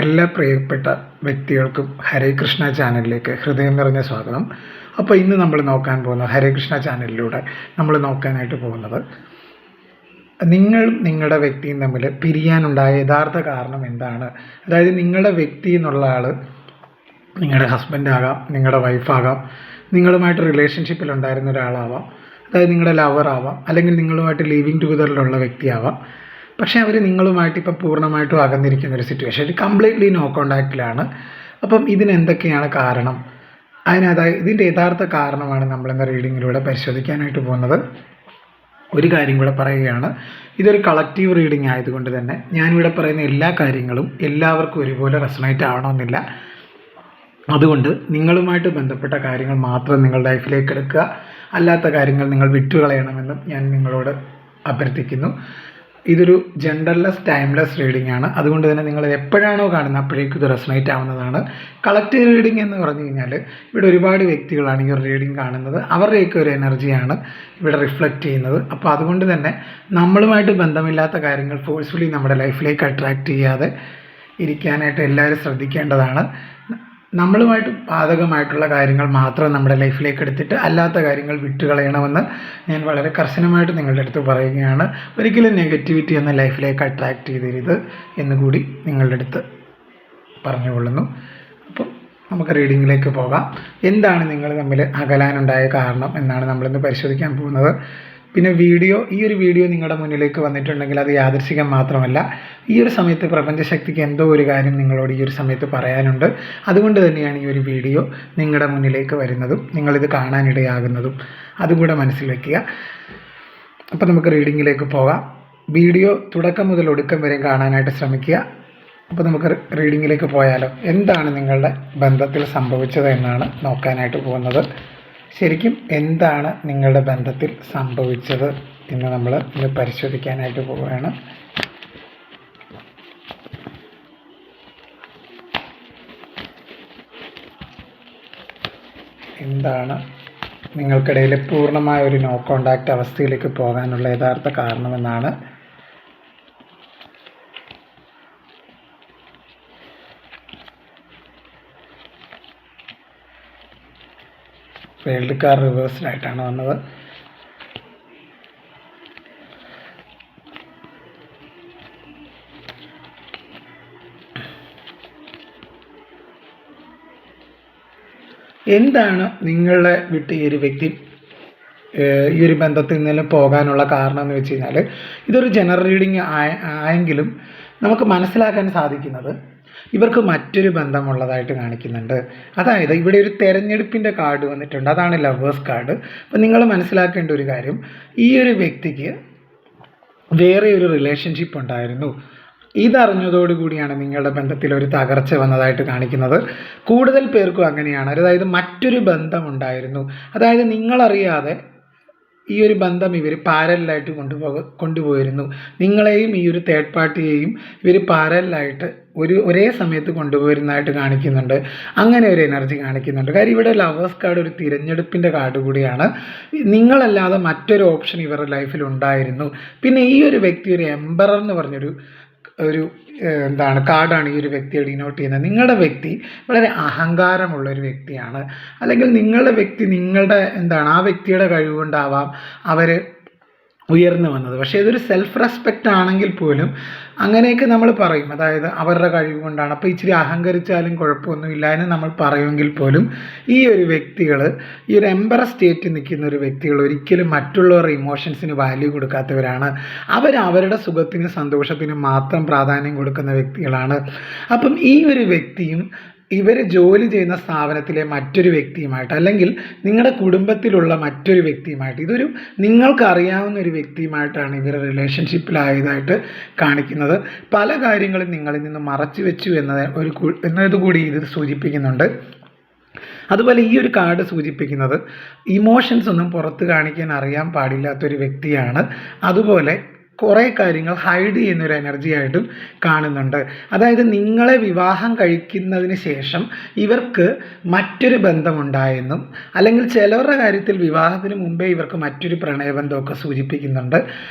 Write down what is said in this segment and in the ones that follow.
എല്ലാ പ്രിയപ്പെട്ട വ്യക്തികൾക്കും ഹരേ കൃഷ്ണ ചാനലിലേക്ക് ഹൃദയം നിറഞ്ഞ സ്വാഗതം. അപ്പോൾ ഇന്ന് നമ്മൾ നോക്കാൻ പോകുന്നത് ഹരേ കൃഷ്ണ ചാനലിലൂടെ നമ്മൾ നോക്കാനായിട്ട് പോകുന്നത് നിങ്ങളുടെ വ്യക്തിയും തമ്മിൽ പിരിയാനുണ്ടായ യഥാർത്ഥ കാരണം എന്താണ്. അതായത് നിങ്ങളുടെ വ്യക്തി എന്നുള്ള ആൾ നിങ്ങളുടെ ഹസ്ബൻഡാകാം, നിങ്ങളുടെ വൈഫാകാം, നിങ്ങളുമായിട്ട് റിലേഷൻഷിപ്പിലുണ്ടായിരുന്ന ഒരാളാവാം, അതായത് നിങ്ങളുടെ ലവറാവാം, അല്ലെങ്കിൽ നിങ്ങളുമായിട്ട് ലിവിങ് ടുഗദറിലുള്ള വ്യക്തിയാവാം. പക്ഷേ അവർ നിങ്ങളുമായിട്ട് ഇപ്പം പൂർണ്ണമായിട്ടും അകന്നിരിക്കുന്ന ഒരു സിറ്റുവേഷൻ, കംപ്ലീറ്റ്ലി നോ കോണ്ടാക്റ്റിലാണ്. അപ്പം ഇതിനെന്തൊക്കെയാണ് കാരണം, അതായത് ഇതിൻ്റെ യഥാർത്ഥ കാരണമാണ് നമ്മളിന്ന് റീഡിങ്ങിലൂടെ പരിശോധിക്കാനായിട്ട് പോകുന്നത്. ഒരു കാര്യം കൂടെ പറയുകയാണ്, ഇതൊരു കളക്റ്റീവ് റീഡിംഗ് ആയതുകൊണ്ട് തന്നെ ഞാനിവിടെ പറയുന്ന എല്ലാ കാര്യങ്ങളും എല്ലാവർക്കും ഒരുപോലെ റെസണേറ്റ് ആവണമെന്നില്ല. അതുകൊണ്ട് നിങ്ങളുമായിട്ട് ബന്ധപ്പെട്ട കാര്യങ്ങൾ മാത്രം നിങ്ങളുടെ ലൈഫിലേക്ക് എടുക്കുക, അല്ലാത്ത കാര്യങ്ങൾ നിങ്ങൾ വിട്ടുകളയണമെന്നും ഞാൻ നിങ്ങളോട് അഭ്യർത്ഥിക്കുന്നു. ഇതൊരു ജെൻഡർലെസ് ടൈംലെസ് റീഡിംഗ് ആണ്. അതുകൊണ്ട് തന്നെ നിങ്ങൾ എപ്പോഴാണോ കാണുന്നത് അപ്പോഴേക്കും ഇത് റെസണേറ്റ് ആവുന്നതാണ്. കളക്റ്റീവ് റീഡിംഗ് എന്ന് പറഞ്ഞു കഴിഞ്ഞാൽ ഇവിടെ ഒരുപാട് വ്യക്തികളാണ് ഈ ഒരു റീഡിംഗ് കാണുന്നത്, അവരുടെയൊക്കെ ഒരു എനർജിയാണ് ഇവിടെ റിഫ്ലക്റ്റ് ചെയ്യുന്നത്. അപ്പോൾ അതുകൊണ്ട് തന്നെ നമ്മളുമായിട്ട് ബന്ധമില്ലാത്ത കാര്യങ്ങൾ ഫോഴ്സ്ഫുള്ളി നമ്മുടെ ലൈഫിലേക്ക് അട്രാക്റ്റ് ചെയ്യാതെ ഇരിക്കാനായിട്ട് എല്ലാവരും ശ്രദ്ധിക്കേണ്ടതാണ്. നമ്മളുമായിട്ട് ബാധകമായിട്ടുള്ള കാര്യങ്ങൾ മാത്രം നമ്മുടെ ലൈഫിലേക്ക് എടുത്തിട്ട് അല്ലാത്ത കാര്യങ്ങൾ വിട്ടുകളയണമെന്ന് ഞാൻ വളരെ കർശനമായിട്ട് നിങ്ങളുടെ അടുത്ത് പറയുകയാണ്. ഒരിക്കലും നെഗറ്റിവിറ്റി എന്ന ലൈഫിലേക്ക് അട്രാക്റ്റ് ചെയ്തരുത് എന്നുകൂടി നിങ്ങളുടെ അടുത്ത് പറഞ്ഞുകൊള്ളുന്നു. അപ്പം നമുക്ക് റീഡിങ്ങിലേക്ക് പോകാം. എന്താണ് നിങ്ങൾ തമ്മിൽ അകലാനുണ്ടായ കാരണം എന്നാണ് നമ്മളിന്ന് പരിശോധിക്കാൻ പോകുന്നത്. പിന്നെ ഈ ഒരു വീഡിയോ നിങ്ങളുടെ മുന്നിലേക്ക് വന്നിട്ടുണ്ടെങ്കിൽ അത് യാദൃശ്ചികം മാത്രമല്ല. ഈ ഒരു സമയത്ത് പ്രപഞ്ചശക്തിക്ക് എന്തോ ഒരു കാര്യം നിങ്ങളോട് ഈ ഒരു സമയത്ത് പറയാനുണ്ട്. അതുകൊണ്ട് തന്നെയാണ് ഈ ഒരു വീഡിയോ നിങ്ങളുടെ മുന്നിലേക്ക് വരുന്നതും നിങ്ങളിത് കാണാനിടയാകുന്നതും. അതുകൂടെ മനസ്സിൽ വയ്ക്കുക. അപ്പോൾ നമുക്ക് റീഡിങ്ങിലേക്ക് പോകാം. വീഡിയോ തുടക്കം മുതൽ ഒടുക്കം വരെ കാണാനായിട്ട് ശ്രമിക്കുക. അപ്പോൾ നമുക്ക് റീഡിങ്ങിലേക്ക് പോയാലോ. എന്താണ് നിങ്ങളുടെ ബന്ധത്തിൽ സംഭവിച്ചത് എന്നാണ് നോക്കാനായിട്ട് പോകുന്നത്. ശരിക്കും എന്താണ് നിങ്ങളുടെ ബന്ധത്തിൽ സംഭവിച്ചത് എന്ന് നമ്മൾ ഇന്ന് പരിശോധിക്കാനായിട്ട് പോവുകയാണ്. എന്താണ് നിങ്ങൾക്കിടയിൽ പൂർണ്ണമായ ഒരു നോ കോണ്ടാക്റ്റ് അവസ്ഥയിലേക്ക് പോകാനുള്ള യഥാർത്ഥ കാരണമെന്നാണ് വേൾഡ് കാർ റിവേഴ്സിലായിട്ടാണ് വന്നത്. എന്താണ് നിങ്ങളെ വിട്ട് ഈ ഒരു വ്യക്തി ഈ ഒരു ബന്ധത്തിൽ നിന്ന് പോകാനുള്ള കാരണം എന്ന് വെച്ച് കഴിഞ്ഞാൽ, ഇതൊരു ജനറൽ റീഡിങ് ആയെങ്കിലും നമുക്ക് മനസ്സിലാക്കാൻ സാധിക്കുന്നത് ഇവർക്ക് മറ്റൊരു ബന്ധമുള്ളതായിട്ട് കാണിക്കുന്നുണ്ട്. അതായത് ഇവിടെ ഒരു തെരഞ്ഞെടുപ്പിൻ്റെ കാർഡ് വന്നിട്ടുണ്ട്, അതാണ് ലവേഴ്സ് കാർഡ്. അപ്പം നിങ്ങൾ മനസ്സിലാക്കേണ്ട ഒരു കാര്യം, ഈ ഒരു വ്യക്തിക്ക് വേറെ ഒരു റിലേഷൻഷിപ്പ് ഉണ്ടായിരുന്നു. ഇതറിഞ്ഞതോടുകൂടിയാണ് നിങ്ങളുടെ ബന്ധത്തിൽ ഒരു തകർച്ച വന്നതായിട്ട് കാണിക്കുന്നത്. കൂടുതൽ പേർക്കും അങ്ങനെയാണ്. അതായത് മറ്റൊരു ബന്ധമുണ്ടായിരുന്നു. അതായത് നിങ്ങളറിയാതെ ഈ ഒരു ബന്ധം ഇവർ പാരലായിട്ട് കൊണ്ടുപോയിരുന്നു. നിങ്ങളെയും ഈ ഒരു തേർഡ് പാർട്ടിയെയും ഇവർ പാരലായിട്ട് ഒരേ സമയത്ത് കൊണ്ടുപോയിരുന്നതായിട്ട് കാണിക്കുന്നുണ്ട്. അങ്ങനെ ഒരു എനർജി കാണിക്കുന്നുണ്ട്. കാര്യം ഇവിടെ ലവേഴ്സ് കാർഡ് ഒരു തിരഞ്ഞെടുപ്പിൻ്റെ കാർഡ് കൂടിയാണ്. നിങ്ങളല്ലാതെ മറ്റൊരു ഓപ്ഷൻ ഇവരുടെ ലൈഫിൽ ഉണ്ടായിരുന്നു. പിന്നെ ഈ ഒരു വ്യക്തി ഒരു എംബറർ എന്ന് പറഞ്ഞൊരു കാർഡാണ് ഈ ഒരു വ്യക്തിയെ ഡിനോട്ട് ചെയ്യുന്നത്. നിങ്ങളുടെ വ്യക്തി വളരെ അഹങ്കാരമുള്ളൊരു വ്യക്തിയാണ്. അല്ലെങ്കിൽ നിങ്ങളുടെ വ്യക്തി ആ വ്യക്തിയുടെ കഴിവ് കൊണ്ടാവാം അവർ ഉയർന്നു വന്നത്. പക്ഷേ ഇതൊരു സെൽഫ് റെസ്പെക്റ്റ് ആണെങ്കിൽ പോലും അങ്ങനെയൊക്കെ നമ്മൾ പറയും, അതായത് അവരുടെ കഴിവ് കൊണ്ടാണ്. അപ്പോൾ ഇച്ചിരി അഹങ്കരിച്ചാലും കുഴപ്പമൊന്നുമില്ല എന്ന് നമ്മൾ പറയുമെങ്കിൽ പോലും ഈ ഒരു വ്യക്തികൾ, ഈ ഒരു എംബറർ സ്റ്റേറ്റിൽ നിൽക്കുന്ന ഒരു വ്യക്തികൾ ഒരിക്കലും മറ്റുള്ളവരുടെ ഇമോഷൻസിന് വാല്യൂ കൊടുക്കാത്തവരാണ്. അവരുടെ സുഖത്തിനും സന്തോഷത്തിനും മാത്രം പ്രാധാന്യം കൊടുക്കുന്ന വ്യക്തികളാണ്. അപ്പം ഈ ഒരു വ്യക്തിയും ഇവർ ജോലി ചെയ്യുന്ന സ്ഥാപനത്തിലെ മറ്റൊരു വ്യക്തിയുമായിട്ട്, അല്ലെങ്കിൽ നിങ്ങളുടെ കുടുംബത്തിലുള്ള മറ്റൊരു വ്യക്തിയുമായിട്ട്, ഇതൊരു നിങ്ങൾക്കറിയാവുന്ന ഒരു വ്യക്തിയുമായിട്ടാണ് ഇവർ റിലേഷൻഷിപ്പിലായതായിട്ട് കാണിക്കുന്നത്. പല കാര്യങ്ങളും നിങ്ങളിൽ നിന്ന് മറച്ചു വെച്ചു എന്നതുകൂടി ഇത് സൂചിപ്പിക്കുന്നുണ്ട്. അതുപോലെ ഈ ഒരു കാർഡ് സൂചിപ്പിക്കുന്നത് ഇമോഷൻസ് ഒന്നും പുറത്ത് കാണിക്കാൻ അറിയാൻ പാടില്ലാത്തൊരു വ്യക്തിയാണ്. അതുപോലെ കുറേ കാര്യങ്ങൾ ഹൈഡ് ചെയ്യുന്നൊരു എനർജി ആയിട്ടും കാണുന്നുണ്ട്. അതായത് നിങ്ങളെ വിവാഹം കഴിക്കുന്നതിന് ശേഷം ഇവർക്ക് മറ്റൊരു ബന്ധമുണ്ടായെന്നും, അല്ലെങ്കിൽ ചിലവരുടെ കാര്യത്തിൽ വിവാഹത്തിന് മുമ്പേ ഇവർക്ക് മറ്റൊരു പ്രണയബന്ധമൊക്കെ സൂചിപ്പിക്കുന്നുണ്ട്.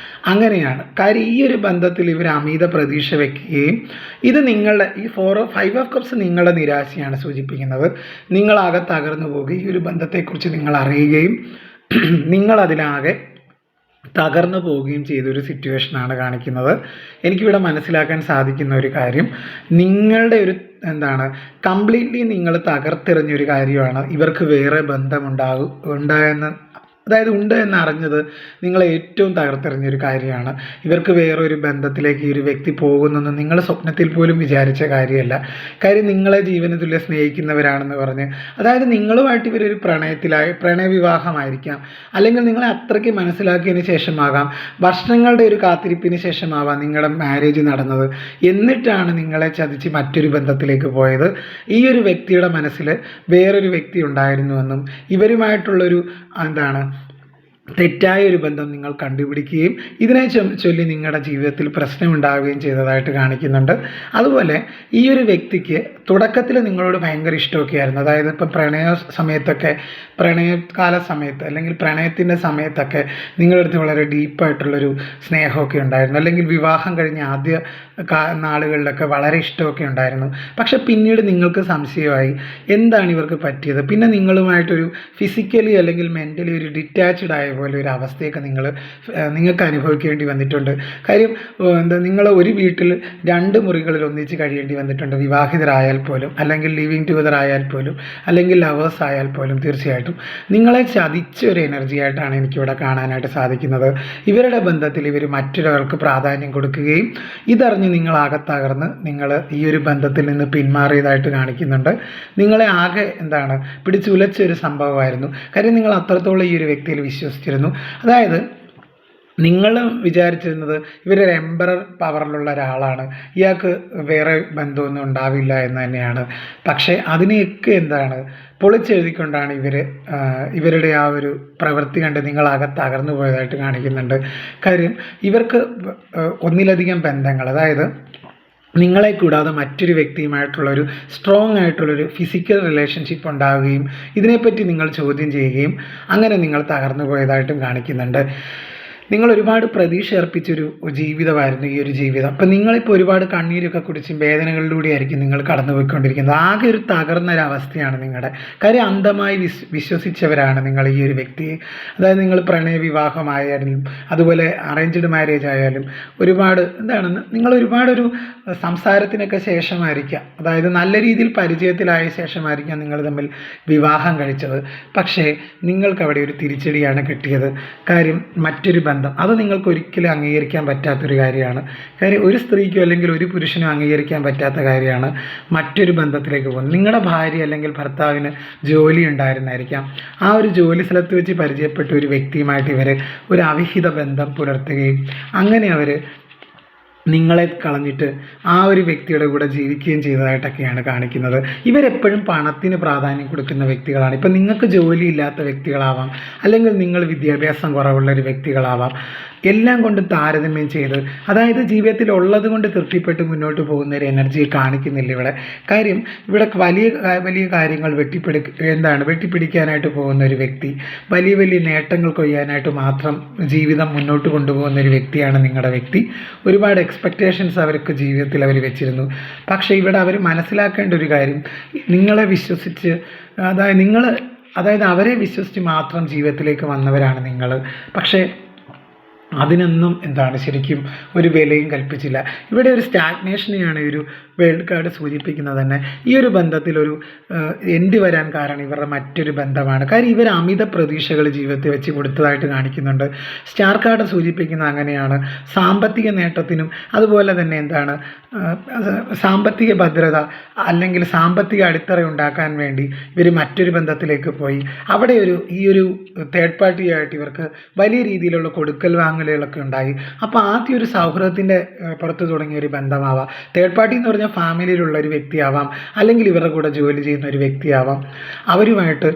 അങ്ങനെയാണ് കാര്യം. ഈ ഒരു ബന്ധത്തിൽ ഇവർ അമിത പ്രതീക്ഷ വയ്ക്കുകയും, ഇത് നിങ്ങളുടെ ഈ 5 ഓഫ് കപ്സ് നിങ്ങളുടെ നിരാശയാണ് സൂചിപ്പിക്കുന്നത്. നിങ്ങളാകെ തകർന്നു പോവുകയും ഈ ഒരു ബന്ധത്തെക്കുറിച്ച് നിങ്ങൾ അറിയുകയും നിങ്ങളതിലാകെ തകർന്നു പോവുകയും ചെയ്തൊരു സിറ്റുവേഷനാണ് കാണിക്കുന്നത്. എനിക്കിവിടെ മനസ്സിലാക്കാൻ സാധിക്കുന്ന ഒരു കാര്യം, നിങ്ങളുടെ ഒരു കംപ്ലീറ്റ്ലി നിങ്ങൾ തകർത്തെറിഞ്ഞൊരു കാര്യമാണ് ഇവർക്ക് വേറെ ഉണ്ടായെന്ന്, അതായത് ഉണ്ട് എന്നറിഞ്ഞത് നിങ്ങൾ ഏറ്റവും തകർത്തെറിഞ്ഞൊരു കാര്യമാണ്. ഇവർക്ക് വേറൊരു ബന്ധത്തിലേക്ക് ഈ ഒരു വ്യക്തി പോകുന്നെന്ന് നിങ്ങൾ സ്വപ്നത്തിൽ പോലും വിചാരിച്ച കാര്യമല്ല. കാര്യം നിങ്ങളെ ജീവനതുല്യ സ്നേഹിക്കുന്നവരാണെന്ന് പറഞ്ഞ്, അതായത് നിങ്ങളുമായിട്ട് ഇവരൊരു പ്രണയവിവാഹമായിരിക്കാം, അല്ലെങ്കിൽ നിങ്ങളെ അത്രയ്ക്ക് മനസ്സിലാക്കിയതിന് ശേഷമാകാം, വർഷങ്ങളുടെ ഒരു കാത്തിരിപ്പിന് ശേഷമാവാം നിങ്ങളുടെ മാരേജ് നടന്നത്. എന്നിട്ടാണ് നിങ്ങളെ ചതിച്ച് മറ്റൊരു ബന്ധത്തിലേക്ക് പോയത്. ഈ ഒരു വ്യക്തിയുടെ മനസ്സിൽ വേറൊരു വ്യക്തി ഉണ്ടായിരുന്നുവെന്നും ഇവരുമായിട്ടുള്ളൊരു തെറ്റായ ഒരു ബന്ധം നിങ്ങൾ കണ്ടുപിടിക്കുകയും ഇതിനെ ചൊല്ലി നിങ്ങളുടെ ജീവിതത്തിൽ പ്രശ്നമുണ്ടാവുകയും ചെയ്തതായിട്ട് കാണിക്കുന്നുണ്ട്. അതുപോലെ ഈ ഒരു വ്യക്തിക്ക് തുടക്കത്തിൽ നിങ്ങളോട് ഭയങ്കര ഇഷ്ടമൊക്കെ ആയിരുന്നു. അതായത് ഇപ്പം പ്രണയകാല സമയത്ത് അല്ലെങ്കിൽ പ്രണയത്തിൻ്റെ സമയത്തൊക്കെ നിങ്ങളുടെ അടുത്ത് വളരെ ഡീപ്പായിട്ടുള്ളൊരു സ്നേഹമൊക്കെ ഉണ്ടായിരുന്നു, അല്ലെങ്കിൽ വിവാഹം കഴിഞ്ഞ ആദ്യ നാളുകളിലൊക്കെ വളരെ ഇഷ്ടമൊക്കെ ഉണ്ടായിരുന്നു. പക്ഷെ പിന്നീട് നിങ്ങൾക്ക് സംശയമായി എന്താണ് ഇവർക്ക് പറ്റിയത്. പിന്നെ നിങ്ങളുമായിട്ടൊരു ഫിസിക്കലി അല്ലെങ്കിൽ മെൻ്റലി ഒരു ഡിറ്റാച്ച്ഡ് ആയ പോലെ ഒരു അവസ്ഥയൊക്കെ നിങ്ങൾക്ക് അനുഭവിക്കേണ്ടി വന്നിട്ടുണ്ട്. കാര്യം നിങ്ങൾ ഒരു വീട്ടിൽ 2 മുറികളിൽ ഒന്നിച്ച് കഴിയേണ്ടി വന്നിട്ടുണ്ട്, വിവാഹിതരായാൽ പോലും, അല്ലെങ്കിൽ ലിവിങ് ടുഗദർ ആയാൽ പോലും, അല്ലെങ്കിൽ ലവേഴ്സ് ആയാൽ പോലും. തീർച്ചയായിട്ടും നിങ്ങളെ ചതിച്ച ഒരു എനർജി ആയിട്ടാണ് എനിക്കിവിടെ കാണാനായിട്ട് സാധിക്കുന്നത്. ഇവരുടെ ബന്ധത്തിൽ ഇവർ മറ്റൊരാൾക്ക് പ്രാധാന്യം കൊടുക്കുകയും ഇതറിഞ്ഞ് നിങ്ങളാകെ തകർന്ന് നിങ്ങൾ ഈ ഒരു ബന്ധത്തിൽ നിന്ന് പിന്മാറിയതായിട്ട് കാണിക്കുന്നുണ്ട്. നിങ്ങളെ ആകെ പിടിച്ചുലച്ചൊരു സംഭവമായിരുന്നു. കാര്യം നിങ്ങൾ അത്രത്തോളം ഈ ഒരു വ്യക്തിയിൽ വിശ്വസിച്ചിരുന്നു. അതായത് നിങ്ങൾ വിചാരിച്ചിരുന്നത് ഇവരൊരു എംപറർ പവറിലുള്ള ഒരാളാണ്, ഇയാൾക്ക് വേറെ ബന്ധമൊന്നും ഉണ്ടാവില്ല എന്ന് തന്നെയാണ്. പക്ഷേ അതിനെയൊക്കെ പൊളിച്ചെഴുതിക്കൊണ്ടാണ് ഇവരുടെ ആ ഒരു പ്രവൃത്തി കണ്ട് നിങ്ങളാകെ തകർന്നു പോയതായിട്ട് കാണിക്കുന്നുണ്ട്. കാര്യം ഇവർക്ക് ഒന്നിലധികം ബന്ധങ്ങൾ, അതായത് നിങ്ങളെ കൂടാതെ മറ്റൊരു വ്യക്തിയുമായിട്ടുള്ളൊരു സ്ട്രോങ് ആയിട്ടുള്ളൊരു ഫിസിക്കൽ റിലേഷൻഷിപ്പ് ഉണ്ടാവുകയും ഇതിനെപ്പറ്റി നിങ്ങൾ ചോദ്യം ചെയ്യുകയും അങ്ങനെ നിങ്ങൾ തകർന്നു പോയതായിട്ടും കാണിക്കുന്നുണ്ട്. നിങ്ങൾ ഒരുപാട് പ്രതീക്ഷ അർപ്പിച്ചൊരു ജീവിതമായിരുന്നു ഈ ഒരു ജീവിതം. അപ്പം നിങ്ങളിപ്പോൾ ഒരുപാട് കണ്ണീരൊക്കെ കുടിച്ചും വേദനകളിലൂടെയായിരിക്കും നിങ്ങൾ കടന്നു പോയിക്കൊണ്ടിരിക്കുന്നത്. ആകെ ഒരു തകർന്നൊരവസ്ഥയാണ് നിങ്ങളുടെ. കാര്യം അന്ധമായി വിശ്വസിച്ചവരാണ് നിങ്ങൾ ഈ ഒരു വ്യക്തിയെ. അതായത് നിങ്ങൾ പ്രണയ വിവാഹമായാലും അതുപോലെ അറേഞ്ച്ഡ് മാരേജ് ആയാലും ഒരുപാട് നിങ്ങൾ ഒരുപാടൊരു സംസാരത്തിനൊക്കെ ശേഷമായിരിക്കാം, അതായത് നല്ല രീതിയിൽ പരിചയത്തിലായ ശേഷമായിരിക്കാം നിങ്ങൾ തമ്മിൽ വിവാഹം കഴിച്ചത്. പക്ഷേ നിങ്ങൾക്കവിടെ ഒരു തിരിച്ചടിയാണ് കിട്ടിയത്. കാര്യം മറ്റൊരു ബന്ധം, അത് നിങ്ങൾക്ക് ഒരിക്കലും അംഗീകരിക്കാൻ പറ്റാത്തൊരു കാര്യമാണ്. കാര്യം ഒരു സ്ത്രീക്കോ അല്ലെങ്കിൽ ഒരു പുരുഷനോ അംഗീകരിക്കാൻ പറ്റാത്ത കാര്യമാണ് മറ്റൊരു ബന്ധത്തിലേക്ക് പോകുന്നത്. നിങ്ങളുടെ ഭാര്യ അല്ലെങ്കിൽ ഭർത്താവിന് ജോലി ഉണ്ടായിരുന്നായിരിക്കാം, ആ ഒരു ജോലി സ്ഥലത്ത് വെച്ച് പരിചയപ്പെട്ട ഒരു വ്യക്തിയുമായിട്ട് ഇവർ ഒരു അവിഹിത ബന്ധം പുലർത്തുകയും അങ്ങനെ അവർ നിങ്ങളെ കളഞ്ഞിട്ട് ആ ഒരു വ്യക്തിയുടെ കൂടെ ജീവിക്കുകയും ചെയ്തതായിട്ടൊക്കെയാണ് കാണിക്കുന്നത്. ഇവരെപ്പോഴും പണത്തിന് പ്രാധാന്യം കൊടുക്കുന്ന വ്യക്തികളാണ്. ഇപ്പം നിങ്ങൾക്ക് ജോലിയില്ലാത്ത വ്യക്തികളാവാം, അല്ലെങ്കിൽ നിങ്ങൾ വിദ്യാഭ്യാസം കുറവുള്ള ഒരു വ്യക്തികളാവാം. എല്ലാം കൊണ്ടും താരതമ്യം ചെയ്ത്, അതായത് ജീവിതത്തിൽ ഉള്ളത് കൊണ്ട് തൃപ്തിപ്പെട്ട് മുന്നോട്ട് പോകുന്ന ഒരു എനർജിയെ കാണിക്കുന്നില്ല ഇവിടെ. കാര്യം ഇവിടെ വലിയ വലിയ കാര്യങ്ങൾ വെട്ടിപ്പിടിക്കാനായിട്ട് പോകുന്ന ഒരു വ്യക്തി, വലിയ വലിയ നേട്ടങ്ങൾ കൊയ്യാനായിട്ട് മാത്രം ജീവിതം മുന്നോട്ട് കൊണ്ടുപോകുന്ന ഒരു വ്യക്തിയാണ് നിങ്ങളുടെ വ്യക്തി. ഒരുപാട് എക്സ്പെക്റ്റേഷൻസ് അവർക്ക് ജീവിതത്തിൽ അവർ വെച്ചിരുന്നു. പക്ഷേ ഇവിടെ അവർ മനസ്സിലാക്കേണ്ട ഒരു കാര്യം, നിങ്ങളെ വിശ്വസിച്ച്, അതായത് അവരെ വിശ്വസിച്ച് മാത്രം ജീവിതത്തിലേക്ക് വന്നവരാണ് നിങ്ങൾ. പക്ഷേ അതിനൊന്നും ശരിക്കും ഒരു വിലയും കൽപ്പിച്ചില്ല. ഇവിടെ ഒരു സ്റ്റാഗ്നേഷനെയാണ് ഒരു വേൾഡ് കാർഡ് സൂചിപ്പിക്കുന്നത് തന്നെ. ഈ ഒരു ബന്ധത്തിലൊരു എൻഡ് വരാൻ കാരണം ഇവരുടെ മറ്റൊരു ബന്ധമാണ്. കാര്യം ഇവർ അമിത പ്രതീക്ഷകൾ ജീവിതത്തിൽ വെച്ച് കൊടുത്തതായിട്ട് കാണിക്കുന്നുണ്ട്. സ്റ്റാർ കാർഡ് സൂചിപ്പിക്കുന്നത് അങ്ങനെയാണ്. സാമ്പത്തിക നേട്ടത്തിനും അതുപോലെ തന്നെ സാമ്പത്തിക ഭദ്രത അല്ലെങ്കിൽ സാമ്പത്തിക അടിത്തറ ഉണ്ടാക്കാൻ വേണ്ടി ഇവർ മറ്റൊരു ബന്ധത്തിലേക്ക് പോയി. അവിടെ ഈ ഒരു തേർഡ് പാർട്ടിയായിട്ട് ഇവർക്ക് വലിയ രീതിയിലുള്ള കൊടുക്കൽ വാങ്ങലുകളൊക്കെ ഉണ്ടായി. അപ്പോൾ ആദ്യം ഒരു സൗഹൃദത്തിൻ്റെ പുറത്ത് തുടങ്ങിയ ഒരു ബന്ധമാവാം. തേർഡ് പാർട്ടി എന്ന് പറഞ്ഞാൽ ഫാമിലിയിലുള്ള ഒരു വ്യക്തിയാവാം, അല്ലെങ്കിൽ ഇവരുടെ കൂടെ ജോലി ചെയ്യുന്ന ഒരു വ്യക്തിയാവാം. അവരുമായിട്ട്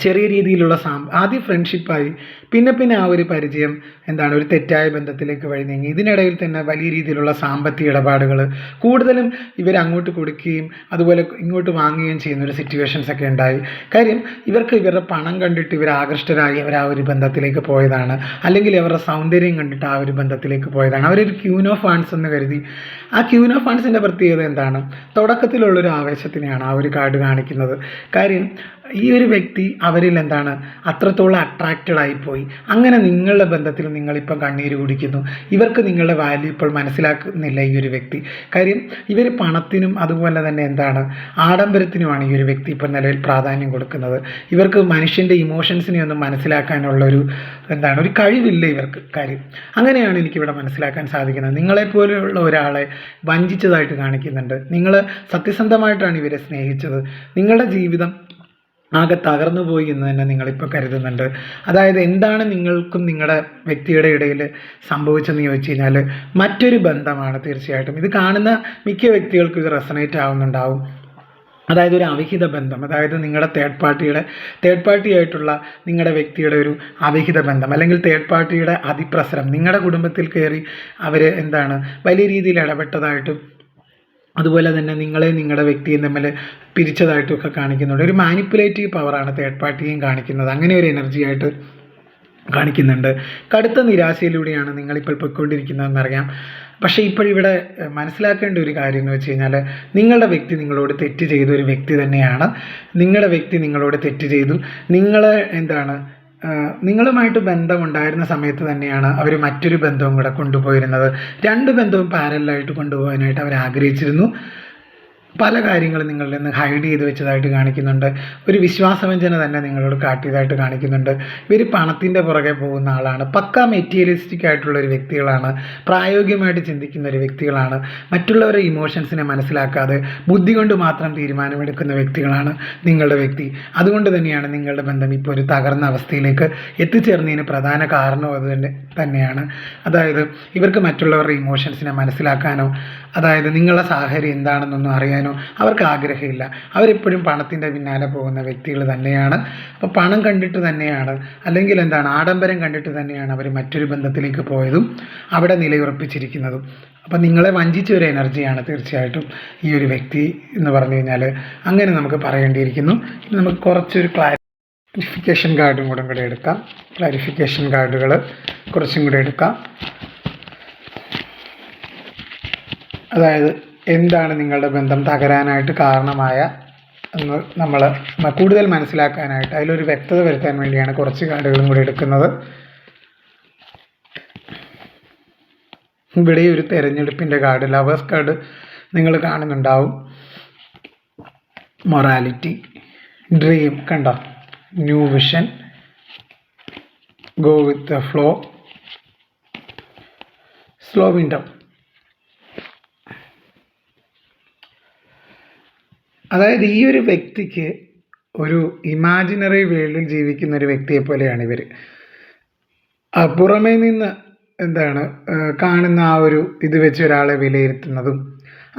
ചെറിയ രീതിയിലുള്ള ആദ്യം ഫ്രണ്ട്ഷിപ്പായി, പിന്നെ പിന്നെ ആ ഒരു പരിചയം ഒരു തെറ്റായ ബന്ധത്തിലേക്ക് വഴി നീങ്ങി. ഇതിനിടയിൽ തന്നെ വലിയ രീതിയിലുള്ള സാമ്പത്തിക ഇടപാടുകൾ, കൂടുതലും ഇവർ അങ്ങോട്ട് കൊടുക്കുകയും അതുപോലെ ഇങ്ങോട്ട് വാങ്ങുകയും ചെയ്യുന്ന ഒരു സിറ്റുവേഷൻസ് ഒക്കെ ഉണ്ടായി. കാര്യം ഇവർക്ക് ഇവരുടെ പണം കണ്ടിട്ട് ഇവർ ആകൃഷ്ടരായി അവർ ആ ഒരു ബന്ധത്തിലേക്ക് പോയതാണ്, അല്ലെങ്കിൽ അവരുടെ സൗന്ദര്യം കണ്ടിട്ട് ആ ഒരു ബന്ധത്തിലേക്ക് പോയതാണ്. അവരൊരു ക്യൂൻ ഓഫ് ഫാൻസ് എന്ന് കരുതി. ആ ക്യൂൻ ഓഫ് ഫാൻസിൻ്റെ പ്രത്യേകത എന്താണ്? തുടക്കത്തിലുള്ളൊരു ആവേശത്തിനെയാണ് ആ ഒരു കാർഡ് കാണിക്കുന്നത്. കാര്യം ഈ ഒരു വ്യക്തി അവരിൽ അത്രത്തോളം അട്രാക്റ്റഡ് ആയിപ്പോയി. അങ്ങനെ നിങ്ങളുടെ ബന്ധത്തിൽ നിങ്ങളിപ്പം കണ്ണീര് കുടിക്കുന്നു. ഇവർക്ക് നിങ്ങളുടെ വാല്യൂ ഇപ്പോൾ മനസ്സിലാക്കുന്നില്ല ഈ ഒരു വ്യക്തി. കാര്യം ഇവർ പണത്തിനും അതുപോലെ തന്നെ ആഡംബരത്തിനുമാണ് ഈ ഒരു വ്യക്തി ഇപ്പം നിലവിൽ പ്രാധാന്യം കൊടുക്കുന്നത്. ഇവർക്ക് മനുഷ്യൻ്റെ ഇമോഷൻസിനെ ഒന്നും മനസ്സിലാക്കാനുള്ളൊരു ഒരു കഴിവില്ല ഇവർക്ക്. കാര്യം അങ്ങനെയാണ് എനിക്കിവിടെ മനസ്സിലാക്കാൻ സാധിക്കുന്നത്. നിങ്ങളെപ്പോലെയുള്ള ഒരാളെ വഞ്ചിച്ചതായിട്ട് കാണിക്കുന്നുണ്ട്. നിങ്ങൾ സത്യസന്ധമായിട്ടാണ് ഇവരെ സ്നേഹിച്ചത്. നിങ്ങളുടെ ജീവിതം ആകെ തകർന്നു പോയി എന്ന് തന്നെ നിങ്ങളിപ്പോൾ കരുതുന്നുണ്ട്. അതായത് എന്താണ് നിങ്ങൾക്കും നിങ്ങളുടെ വ്യക്തിയുടെ ഇടയിൽ സംഭവിച്ചെന്ന് ചോദിച്ചു കഴിഞ്ഞാൽ മറ്റൊരു ബന്ധമാണ്. തീർച്ചയായിട്ടും ഇത് കാണുന്ന മിക്ക വ്യക്തികൾക്കും ഇത് റെസണേറ്റ് ആവുന്നുണ്ടാവും. അതായത് ഒരു അവിഹിത ബന്ധം, അതായത് നിങ്ങളുടെ തേർഡ് പാർട്ടി ആയിട്ടുള്ള നിങ്ങളുടെ വ്യക്തിയുടെ ഒരു അവിഹിത ബന്ധം, അല്ലെങ്കിൽ തേർഡ് പാർട്ടിയുടെ അതിപ്രസരം, നിങ്ങളുടെ കുടുംബത്തിൽ കയറി അവർ വലിയ രീതിയിൽ ഇടപെട്ടതായിട്ടും അതുപോലെ തന്നെ നിങ്ങളുടെ വ്യക്തിയും തമ്മിൽ പിരിച്ചതായിട്ടുമൊക്കെ കാണിക്കുന്നുണ്ട്. ഒരു മാനിപ്പുലേറ്റീവ് പവറാണ് തേർഡ് പാർട്ടിയും കാണിക്കുന്നത്. അങ്ങനെ ഒരു എനർജി ആയിട്ട് കാണിക്കുന്നുണ്ട്. കടുത്ത നിരാശയിലൂടെയാണ് നിങ്ങളിപ്പോൾ പൊയ്ക്കൊണ്ടിരിക്കുന്നതെന്നറിയാം. പക്ഷേ ഇപ്പോഴിവിടെ മനസ്സിലാക്കേണ്ട ഒരു കാര്യം എന്ന് വെച്ച് കഴിഞ്ഞാൽ നിങ്ങളുടെ വ്യക്തി നിങ്ങളോട് തെറ്റ് ചെയ്ത ഒരു വ്യക്തി തന്നെയാണ്. നിങ്ങളുടെ വ്യക്തി നിങ്ങളോട് തെറ്റ് ചെയ്തു. നിങ്ങളുമായിട്ട് ബന്ധമുണ്ടായിരുന്ന സമയത്ത് തന്നെയാണ് അവർ മറ്റൊരു ബന്ധവും കൂടെ കൊണ്ടുപോയിരുന്നത്. രണ്ട് ബന്ധവും പാരലായിട്ട് കൊണ്ടുപോകാനായിട്ട് അവർ ആഗ്രഹിച്ചിരുന്നു. പല കാര്യങ്ങളും നിങ്ങളിൽ നിന്ന് ഹൈഡ് ചെയ്ത് വെച്ചതായിട്ട് കാണിക്കുന്നുണ്ട്. ഒരു വിശ്വാസവഞ്ചന തന്നെ നിങ്ങളോട് കാട്ടിയതായിട്ട് കാണിക്കുന്നുണ്ട്. ഇവർ പണത്തിൻ്റെ പുറകെ പോകുന്ന ആളാണ്. പക്കാ മെറ്റീരിയലിസ്റ്റിക് ആയിട്ടുള്ള ഒരു വ്യക്തികളാണ്. പ്രായോഗികമായിട്ട് ചിന്തിക്കുന്ന ഒരു വ്യക്തികളാണ്. മറ്റുള്ളവരുടെ ഇമോഷൻസിനെ മനസ്സിലാക്കാതെ ബുദ്ധി കൊണ്ട് മാത്രം തീരുമാനമെടുക്കുന്ന വ്യക്തികളാണ് നിങ്ങളുടെ വ്യക്തി. അതുകൊണ്ട് തന്നെയാണ് നിങ്ങളുടെ ബന്ധം ഇപ്പോൾ ഒരു തകർന്ന അവസ്ഥയിലേക്ക് എത്തിച്ചേർന്നതിന് പ്രധാന കാരണം അത് തന്നെയാണ്. അതായത് ഇവർക്ക് മറ്റുള്ളവരുടെ ഇമോഷൻസിനെ മനസ്സിലാക്കാനോ അതായത് നിങ്ങളുടെ സാഹചര്യം എന്താണെന്നൊന്നും അറിയാനോ അവർക്ക് ആഗ്രഹമില്ല. അവരെപ്പോഴും പണത്തിൻ്റെ പിന്നാലെ പോകുന്ന വ്യക്തികൾ തന്നെയാണ്. അപ്പോൾ പണം കണ്ടിട്ട് തന്നെയാണ്, അല്ലെങ്കിൽ ആഡംബരം കണ്ടിട്ട് തന്നെയാണ് അവർ മറ്റൊരു ബന്ധത്തിലേക്ക് പോയതും അവിടെ നിലയുറപ്പിച്ചിരിക്കുന്നതും. അപ്പം നിങ്ങളെ വഞ്ചിച്ച ഒരു എനർജിയാണ് തീർച്ചയായിട്ടും ഈ ഒരു വ്യക്തി എന്ന് പറഞ്ഞു കഴിഞ്ഞാൽ അങ്ങനെ നമുക്ക് പറയേണ്ടിയിരിക്കുന്നു. നമുക്ക് കുറച്ചൊരു ക്ലാരിഫിക്കേഷൻ കാർഡും കൂടെ എടുക്കാം. ക്ലാരിഫിക്കേഷൻ കാർഡുകൾ കുറച്ചും കൂടെ എടുക്കാം. അതായത് എന്താണ് നിങ്ങളുടെ ബന്ധം തകരാനായിട്ട് കാരണമായ എന്ന് നമ്മൾ കൂടുതൽ മനസ്സിലാക്കാനായിട്ട് അതിലൊരു വ്യക്തത വരുത്താൻ വേണ്ടിയാണ് കുറച്ച് കാർഡുകളും കൂടി എടുക്കുന്നത്. ഇവിടെ ഒരു തിരഞ്ഞെടുപ്പിൻ്റെ കാർഡ്, ലവേഴ്സ് കാർഡ് നിങ്ങൾ കാണുന്നുണ്ടാവും. മൊറാലിറ്റി, ഡ്രീം, കണ്ടോ, new vision, go with the flow, slow window. അതായത് ഈ ഒരു വ്യക്തിക്ക് ഒരു ഇമാജിനറി വേൾഡിൽ ജീവിക്കുന്ന ഒരു വ്യക്തിയെ പോലെയാണ് ഇവർ. പുറമേ നിന്ന് കാണുന്ന ആ ഒരു ഇത് വെച്ച് ഒരാളെ വിലയിരുത്തുന്നതും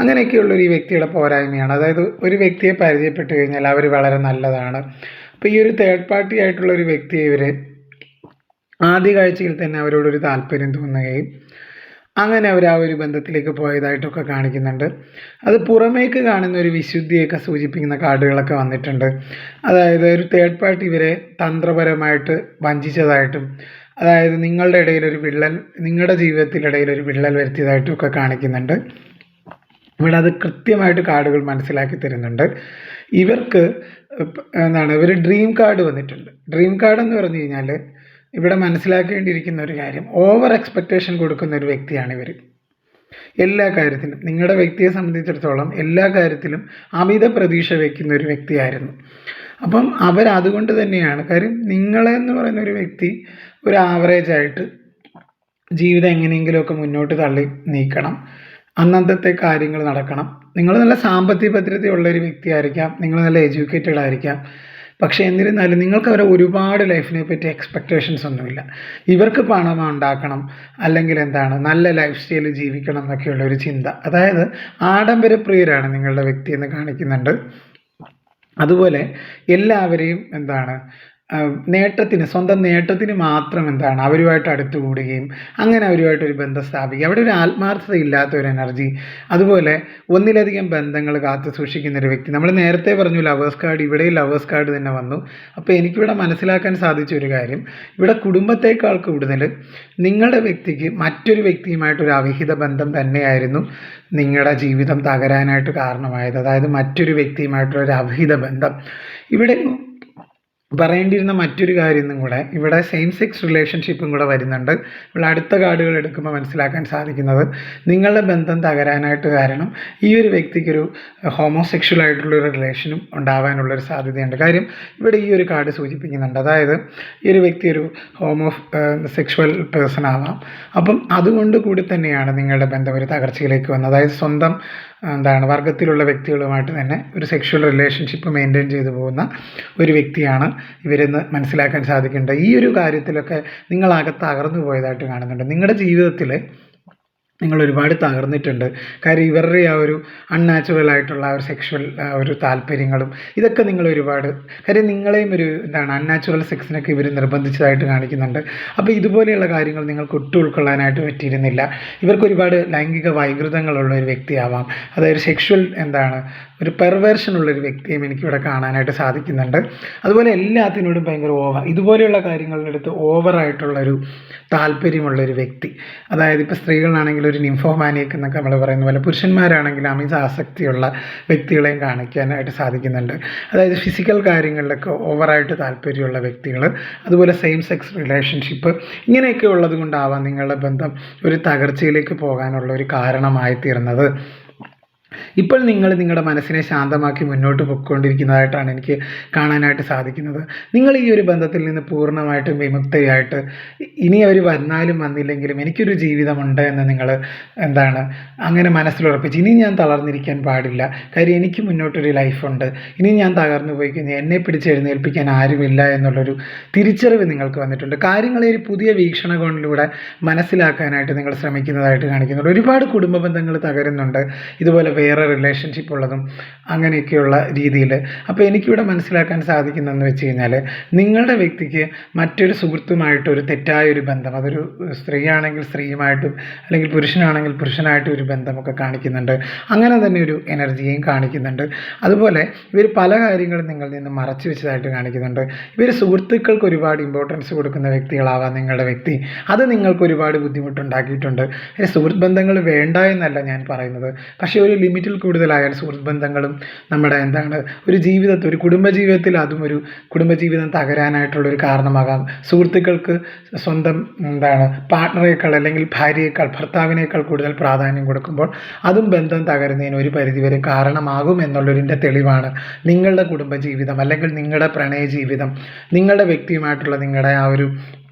അങ്ങനെയൊക്കെയുള്ളൊരു ഈ വ്യക്തിയുടെ പോരായ്മയാണ്. അതായത് ഒരു വ്യക്തിയെ പരിചയപ്പെട്ട് കഴിഞ്ഞാൽ അവർ വളരെ നല്ലതാണ്. അപ്പോൾ ഈ ഒരു തേർഡ് പാർട്ടി ആയിട്ടുള്ള ഒരു വ്യക്തിയെ ഇവർ ആദ്യ കാഴ്ചയിൽ തന്നെ അവരോടൊരു താല്പര്യം തോന്നുകയും അങ്ങനെ അവർ ആ ഒരു ബന്ധത്തിലേക്ക് പോയതായിട്ടൊക്കെ കാണിക്കുന്നുണ്ട്. അത് പുറമേക്ക് കാണുന്ന ഒരു വിശുദ്ധിയൊക്കെ സൂചിപ്പിക്കുന്ന കാർഡുകളൊക്കെ വന്നിട്ടുണ്ട്. അതായത് ഒരു തേർഡ് പാർട്ടി ഇവരെ തന്ത്രപരമായിട്ട് വഞ്ചിച്ചതായിട്ടും അതായത് നിങ്ങളുടെ ഇടയിലൊരു വിള്ളൽ, നിങ്ങളുടെ ജീവിതത്തിനിടയിൽ ഒരു വിള്ളൽ വരുത്തിയതായിട്ടും ഒക്കെ കാണിക്കുന്നുണ്ട്. ഇവിടെ അത് കൃത്യമായിട്ട് കാർഡുകൾ മനസ്സിലാക്കി തരുന്നുണ്ട്. ഇവർക്ക് ഇവർ ഡ്രീം കാർഡ് വന്നിട്ടുണ്ട്. ഡ്രീം കാർഡ് എന്ന് പറഞ്ഞു കഴിഞ്ഞാൽ ഇവിടെ മനസ്സിലാക്കേണ്ടിയിരിക്കുന്ന ഒരു കാര്യം, ഓവർ എക്സ്പെക്റ്റേഷൻ കൊടുക്കുന്ന ഒരു വ്യക്തിയാണ് ഇവർ. എല്ലാ കാര്യത്തിലും നിങ്ങളുടെ വ്യക്തിയെ സംബന്ധിച്ചിടത്തോളം എല്ലാ കാര്യത്തിലും അമിത പ്രതീക്ഷ വയ്ക്കുന്ന ഒരു വ്യക്തിയായിരുന്നു. അപ്പം അതുകൊണ്ട് തന്നെയാണ് കാര്യം നിങ്ങളെന്ന് പറയുന്ന ഒരു വ്യക്തി ഒരു ആവറേജായിട്ട് ജീവിതം എങ്ങനെയെങ്കിലുമൊക്കെ മുന്നോട്ട് തള്ളി നീക്കണം, അന്നത്തെ കാര്യങ്ങൾ നടക്കണം. നിങ്ങൾ നല്ല സാമ്പത്തിക ഭദ്രതയുള്ളൊരു വ്യക്തിയായിരിക്കാം, നിങ്ങൾ നല്ല എഡ്യൂക്കേറ്റഡ് ആയിരിക്കാം. പക്ഷേ എന്നിരുന്നാലും നിങ്ങൾക്ക് അവരെ ഒരുപാട് ലൈഫിനെ പറ്റി എക്സ്പെക്റ്റേഷൻസ് ഒന്നുമില്ല. ഇവർക്ക് പണം ഉണ്ടാക്കണം, അല്ലെങ്കിൽ നല്ല ലൈഫ് സ്റ്റൈൽ ജീവിക്കണം എന്നൊക്കെയുള്ള ഒരു ചിന്ത. അതായത് ആഡംബരപ്രിയരാണ് നിങ്ങളുടെ വ്യക്തി എന്ന് കാണിക്കുന്നുണ്ട്. അതുപോലെ എല്ലാവരെയും സ്വന്തം നേട്ടത്തിന് മാത്രം അവരുമായിട്ട് അടുത്തുകൂടുകയും അങ്ങനെ അവരുമായിട്ടൊരു ബന്ധം സ്ഥാപിക്കുക. അവിടെ ഒരു ആത്മാർത്ഥത ഇല്ലാത്ത ഒരു എനർജി. അതുപോലെ ഒന്നിലധികം ബന്ധങ്ങൾ കാത്തു സൂക്ഷിക്കുന്ന ഒരു വ്യക്തി. നമ്മൾ നേരത്തെ പറഞ്ഞു ലവേഴ്സ് കാർഡ്, ഇവിടെ ലവേഴ്സ് കാർഡ് തന്നെ വന്നു. അപ്പോൾ എനിക്കിവിടെ മനസ്സിലാക്കാൻ സാധിച്ച ഒരു കാര്യം, ഇവിടെ കുടുംബത്തേക്കാൾ കൂടുതൽ നിങ്ങളുടെ വ്യക്തിക്ക് മറ്റൊരു വ്യക്തിയുമായിട്ടൊരു അവിഹിത ബന്ധം തന്നെയായിരുന്നു നിങ്ങളുടെ ജീവിതം തകരാനായിട്ട് കാരണമായത്. അതായത് മറ്റൊരു വ്യക്തിയുമായിട്ടുള്ളൊരു അവിഹിത ബന്ധം. ഇവിടെ പറയേണ്ടിയിരുന്ന മറ്റൊരു കാര്യം കൂടെ, ഇവിടെ സെയിം സെക്സ് റിലേഷൻഷിപ്പും കൂടെ വരുന്നുണ്ട്. ഇവിടെ അടുത്ത കാർഡുകൾ എടുക്കുമ്പോൾ മനസ്സിലാക്കാൻ സാധിക്കുന്നത്, നിങ്ങളുടെ ബന്ധം തകരാനായിട്ട് കാരണം ഈ ഒരു വ്യക്തിക്കൊരു ഹോമോസെക്ഷൽ ആയിട്ടുള്ളൊരു റിലേഷനും ഉണ്ടാവാനുള്ളൊരു സാധ്യതയുണ്ട്. കാര്യം ഇവിടെ ഈ ഒരു കാർഡ് സൂചിപ്പിക്കുന്നുണ്ട്. അതായത് ഈ ഒരു വ്യക്തി ഒരു സെക്ഷുവൽ പേഴ്സൺ ആവാം. അപ്പം അതുകൊണ്ട് കൂടി തന്നെയാണ് നിങ്ങളുടെ ബന്ധം ഒരു തകർച്ചയിലേക്ക് വന്നത്. അതായത് സ്വന്തം വർഗത്തിലുള്ള വ്യക്തികളുമായിട്ട് തന്നെ ഒരു സെക്ഷുവൽ റിലേഷൻഷിപ്പ് മെയിൻറ്റെയിൻ ചെയ്തു പോകുന്ന ഒരു വ്യക്തിയാണ് ഇവരെന്ന് മനസ്സിലാക്കാൻ സാധിക്കുന്നുണ്ട്. ഈ ഒരു കാര്യത്തിലൊക്കെ നിങ്ങളാകെ തകർന്നു പോയതായിട്ട് കാണുന്നുണ്ട്. നിങ്ങളുടെ ജീവിതത്തിൽ നിങ്ങൾ ഒരുപാട് തകർന്നിട്ടുണ്ട്. കാര്യം ഇവരുടെ ആ ഒരു അൺനാച്ചുറൽ ആയിട്ടുള്ള ആ ഒരു സെക്ഷുവൽ ഒരു താല്പര്യങ്ങളും ഇതൊക്കെ നിങ്ങൾ ഒരുപാട്, കാര്യം നിങ്ങളെയും ഒരു അൺനാച്ചുറൽ സെക്സിനൊക്കെ ഇവർ നിർബന്ധിച്ചതായിട്ട് കാണിക്കുന്നുണ്ട്. അപ്പോൾ ഇതുപോലെയുള്ള കാര്യങ്ങൾ നിങ്ങൾക്ക് ഒട്ടും ഉൾക്കൊള്ളാനായിട്ട് പറ്റിയിരുന്നില്ല. ഇവർക്ക് ഒരുപാട് ലൈംഗിക വൈകൃതങ്ങളുള്ള ഒരു വ്യക്തിയാവാം. അതായത് സെക്ഷുവൽ ഒരു പെർവേർഷനുള്ളൊരു വ്യക്തിയും എനിക്കിവിടെ കാണാനായിട്ട് സാധിക്കുന്നുണ്ട്. അതുപോലെ എല്ലാത്തിനോടും ഭയങ്കര ഇതുപോലെയുള്ള കാര്യങ്ങളുടെ അടുത്ത് ഓവറായിട്ടുള്ളൊരു താല്പര്യമുള്ളൊരു വ്യക്തി. അതായത് ഇപ്പോൾ സ്ത്രീകളാണെങ്കിൽ ഒരു നിംഫോമാനിയക്ക് എന്നൊക്കെ നമ്മൾ പറയുന്ന പോലെ, പുരുഷന്മാരാണെങ്കിൽ അമിത ആസക്തിയുള്ള വ്യക്തികളെയും കാണിക്കാനായിട്ട് സാധിക്കുന്നുണ്ട്. അതായത് ഫിസിക്കൽ കാര്യങ്ങളിലൊക്കെ ഓവറായിട്ട് താല്പര്യമുള്ള വ്യക്തികൾ, അതുപോലെ സെയിം സെക്സ് റിലേഷൻഷിപ്പ്, ഇങ്ങനെയൊക്കെ ഉള്ളത് കൊണ്ടാവാം നിങ്ങളുടെ ബന്ധം ഒരു തകർച്ചയിലേക്ക് പോകാനുള്ള ഒരു കാരണമായി തീർന്നത്. ഇപ്പോൾ നിങ്ങൾ നിങ്ങളുടെ മനസ്സിനെ ശാന്തമാക്കി മുന്നോട്ട് പൊയ്ക്കൊണ്ടിരിക്കുന്നതായിട്ടാണ് എനിക്ക് കാണാനായിട്ട് സാധിക്കുന്നത്. നിങ്ങൾ ഈ ഒരു ബന്ധത്തിൽ നിന്ന് പൂർണ്ണമായിട്ടും വിമുക്തയായിട്ട്, ഇനി അവർ വന്നാലും വന്നില്ലെങ്കിലും എനിക്കൊരു ജീവിതമുണ്ട് എന്ന് നിങ്ങൾ അങ്ങനെ മനസ്സിലുറപ്പിച്ച്, ഇനി ഞാൻ തളർന്നിരിക്കാൻ പാടില്ല, കാര്യം എനിക്ക് മുന്നോട്ടൊരു ലൈഫുണ്ട്, ഇനി ഞാൻ തകർന്നു പോയി കഴിഞ്ഞാൽ എന്നെ പിടിച്ചെഴുന്നേൽപ്പിക്കാൻ ആരുമില്ല എന്നുള്ളൊരു തിരിച്ചറിവ് നിങ്ങൾക്ക് വന്നിട്ടുണ്ട്. കാര്യങ്ങളെ ഒരു പുതിയ വീക്ഷണകോണിലൂടെ മനസ്സിലാക്കാനായിട്ട് നിങ്ങൾ ശ്രമിക്കുന്നതായിട്ട് കാണിക്കുന്നുണ്ട്. ഒരുപാട് കുടുംബ ബന്ധങ്ങൾ തകരുന്നുണ്ട്, ഇതുപോലെ വേറെ റിലേഷൻഷിപ്പ് ഉള്ളതും അങ്ങനെയൊക്കെയുള്ള രീതിയിൽ. അപ്പോൾ എനിക്കിവിടെ മനസ്സിലാക്കാൻ സാധിക്കുന്നതെന്ന് വെച്ച് കഴിഞ്ഞാൽ, നിങ്ങളുടെ വ്യക്തിക്ക് മറ്റൊരു സുഹൃത്തുമായിട്ടൊരു തെറ്റായൊരു ബന്ധം, അതൊരു സ്ത്രീയാണെങ്കിൽ സ്ത്രീയുമായിട്ടും അല്ലെങ്കിൽ പുരുഷനാണെങ്കിൽ പുരുഷനായിട്ടും ഒരു ബന്ധമൊക്കെ കാണിക്കുന്നുണ്ട്. അങ്ങനെ തന്നെ ഒരു എനർജിയും കാണിക്കുന്നുണ്ട്. അതുപോലെ ഇവർ പല കാര്യങ്ങളും നിങ്ങളിൽ നിന്ന് മറച്ചു വെച്ചതായിട്ട് കാണിക്കുന്നുണ്ട്. ഇവർ സുഹൃത്തുക്കൾക്ക് ഒരുപാട് ഇമ്പോർട്ടൻസ് കൊടുക്കുന്ന വ്യക്തികളാവാം നിങ്ങളുടെ വ്യക്തി. അത് നിങ്ങൾക്ക് ഒരുപാട് ബുദ്ധിമുട്ടുണ്ടാക്കിയിട്ടുണ്ട്. സുഹൃത്ത് ബന്ധങ്ങൾ വേണ്ട എന്നല്ല ഞാൻ പറയുന്നത്, പക്ഷേ ഒരു ലിമിറ്റിൽ കൂടുതലായാൽ സുഹൃത്ത് ബന്ധങ്ങളും നമ്മുടെ ഒരു ജീവിതത്തിൽ, ഒരു കുടുംബജീവിതത്തിൽ അതും ഒരു കുടുംബജീവിതം തകരാനായിട്ടുള്ളൊരു കാരണമാകാം. സുഹൃത്തുക്കൾക്ക് സ്വന്തം പാർട്ട്ണറേക്കാൾ അല്ലെങ്കിൽ ഭാര്യയേക്കാൾ ഭർത്താവിനേക്കാൾ കൂടുതൽ പ്രാധാന്യം കൊടുക്കുമ്പോൾ അതും ബന്ധം തകരുന്നതിന് ഒരു പരിധിവരെ കാരണമാകും എന്നുള്ളതിൻ്റെ തെളിവാണ് നിങ്ങളുടെ കുടുംബജീവിതം അല്ലെങ്കിൽ നിങ്ങളുടെ പ്രണയ ജീവിതം, നിങ്ങളുടെ വ്യക്തിയുമായിട്ടുള്ള നിങ്ങളുടെ ആ ഒരു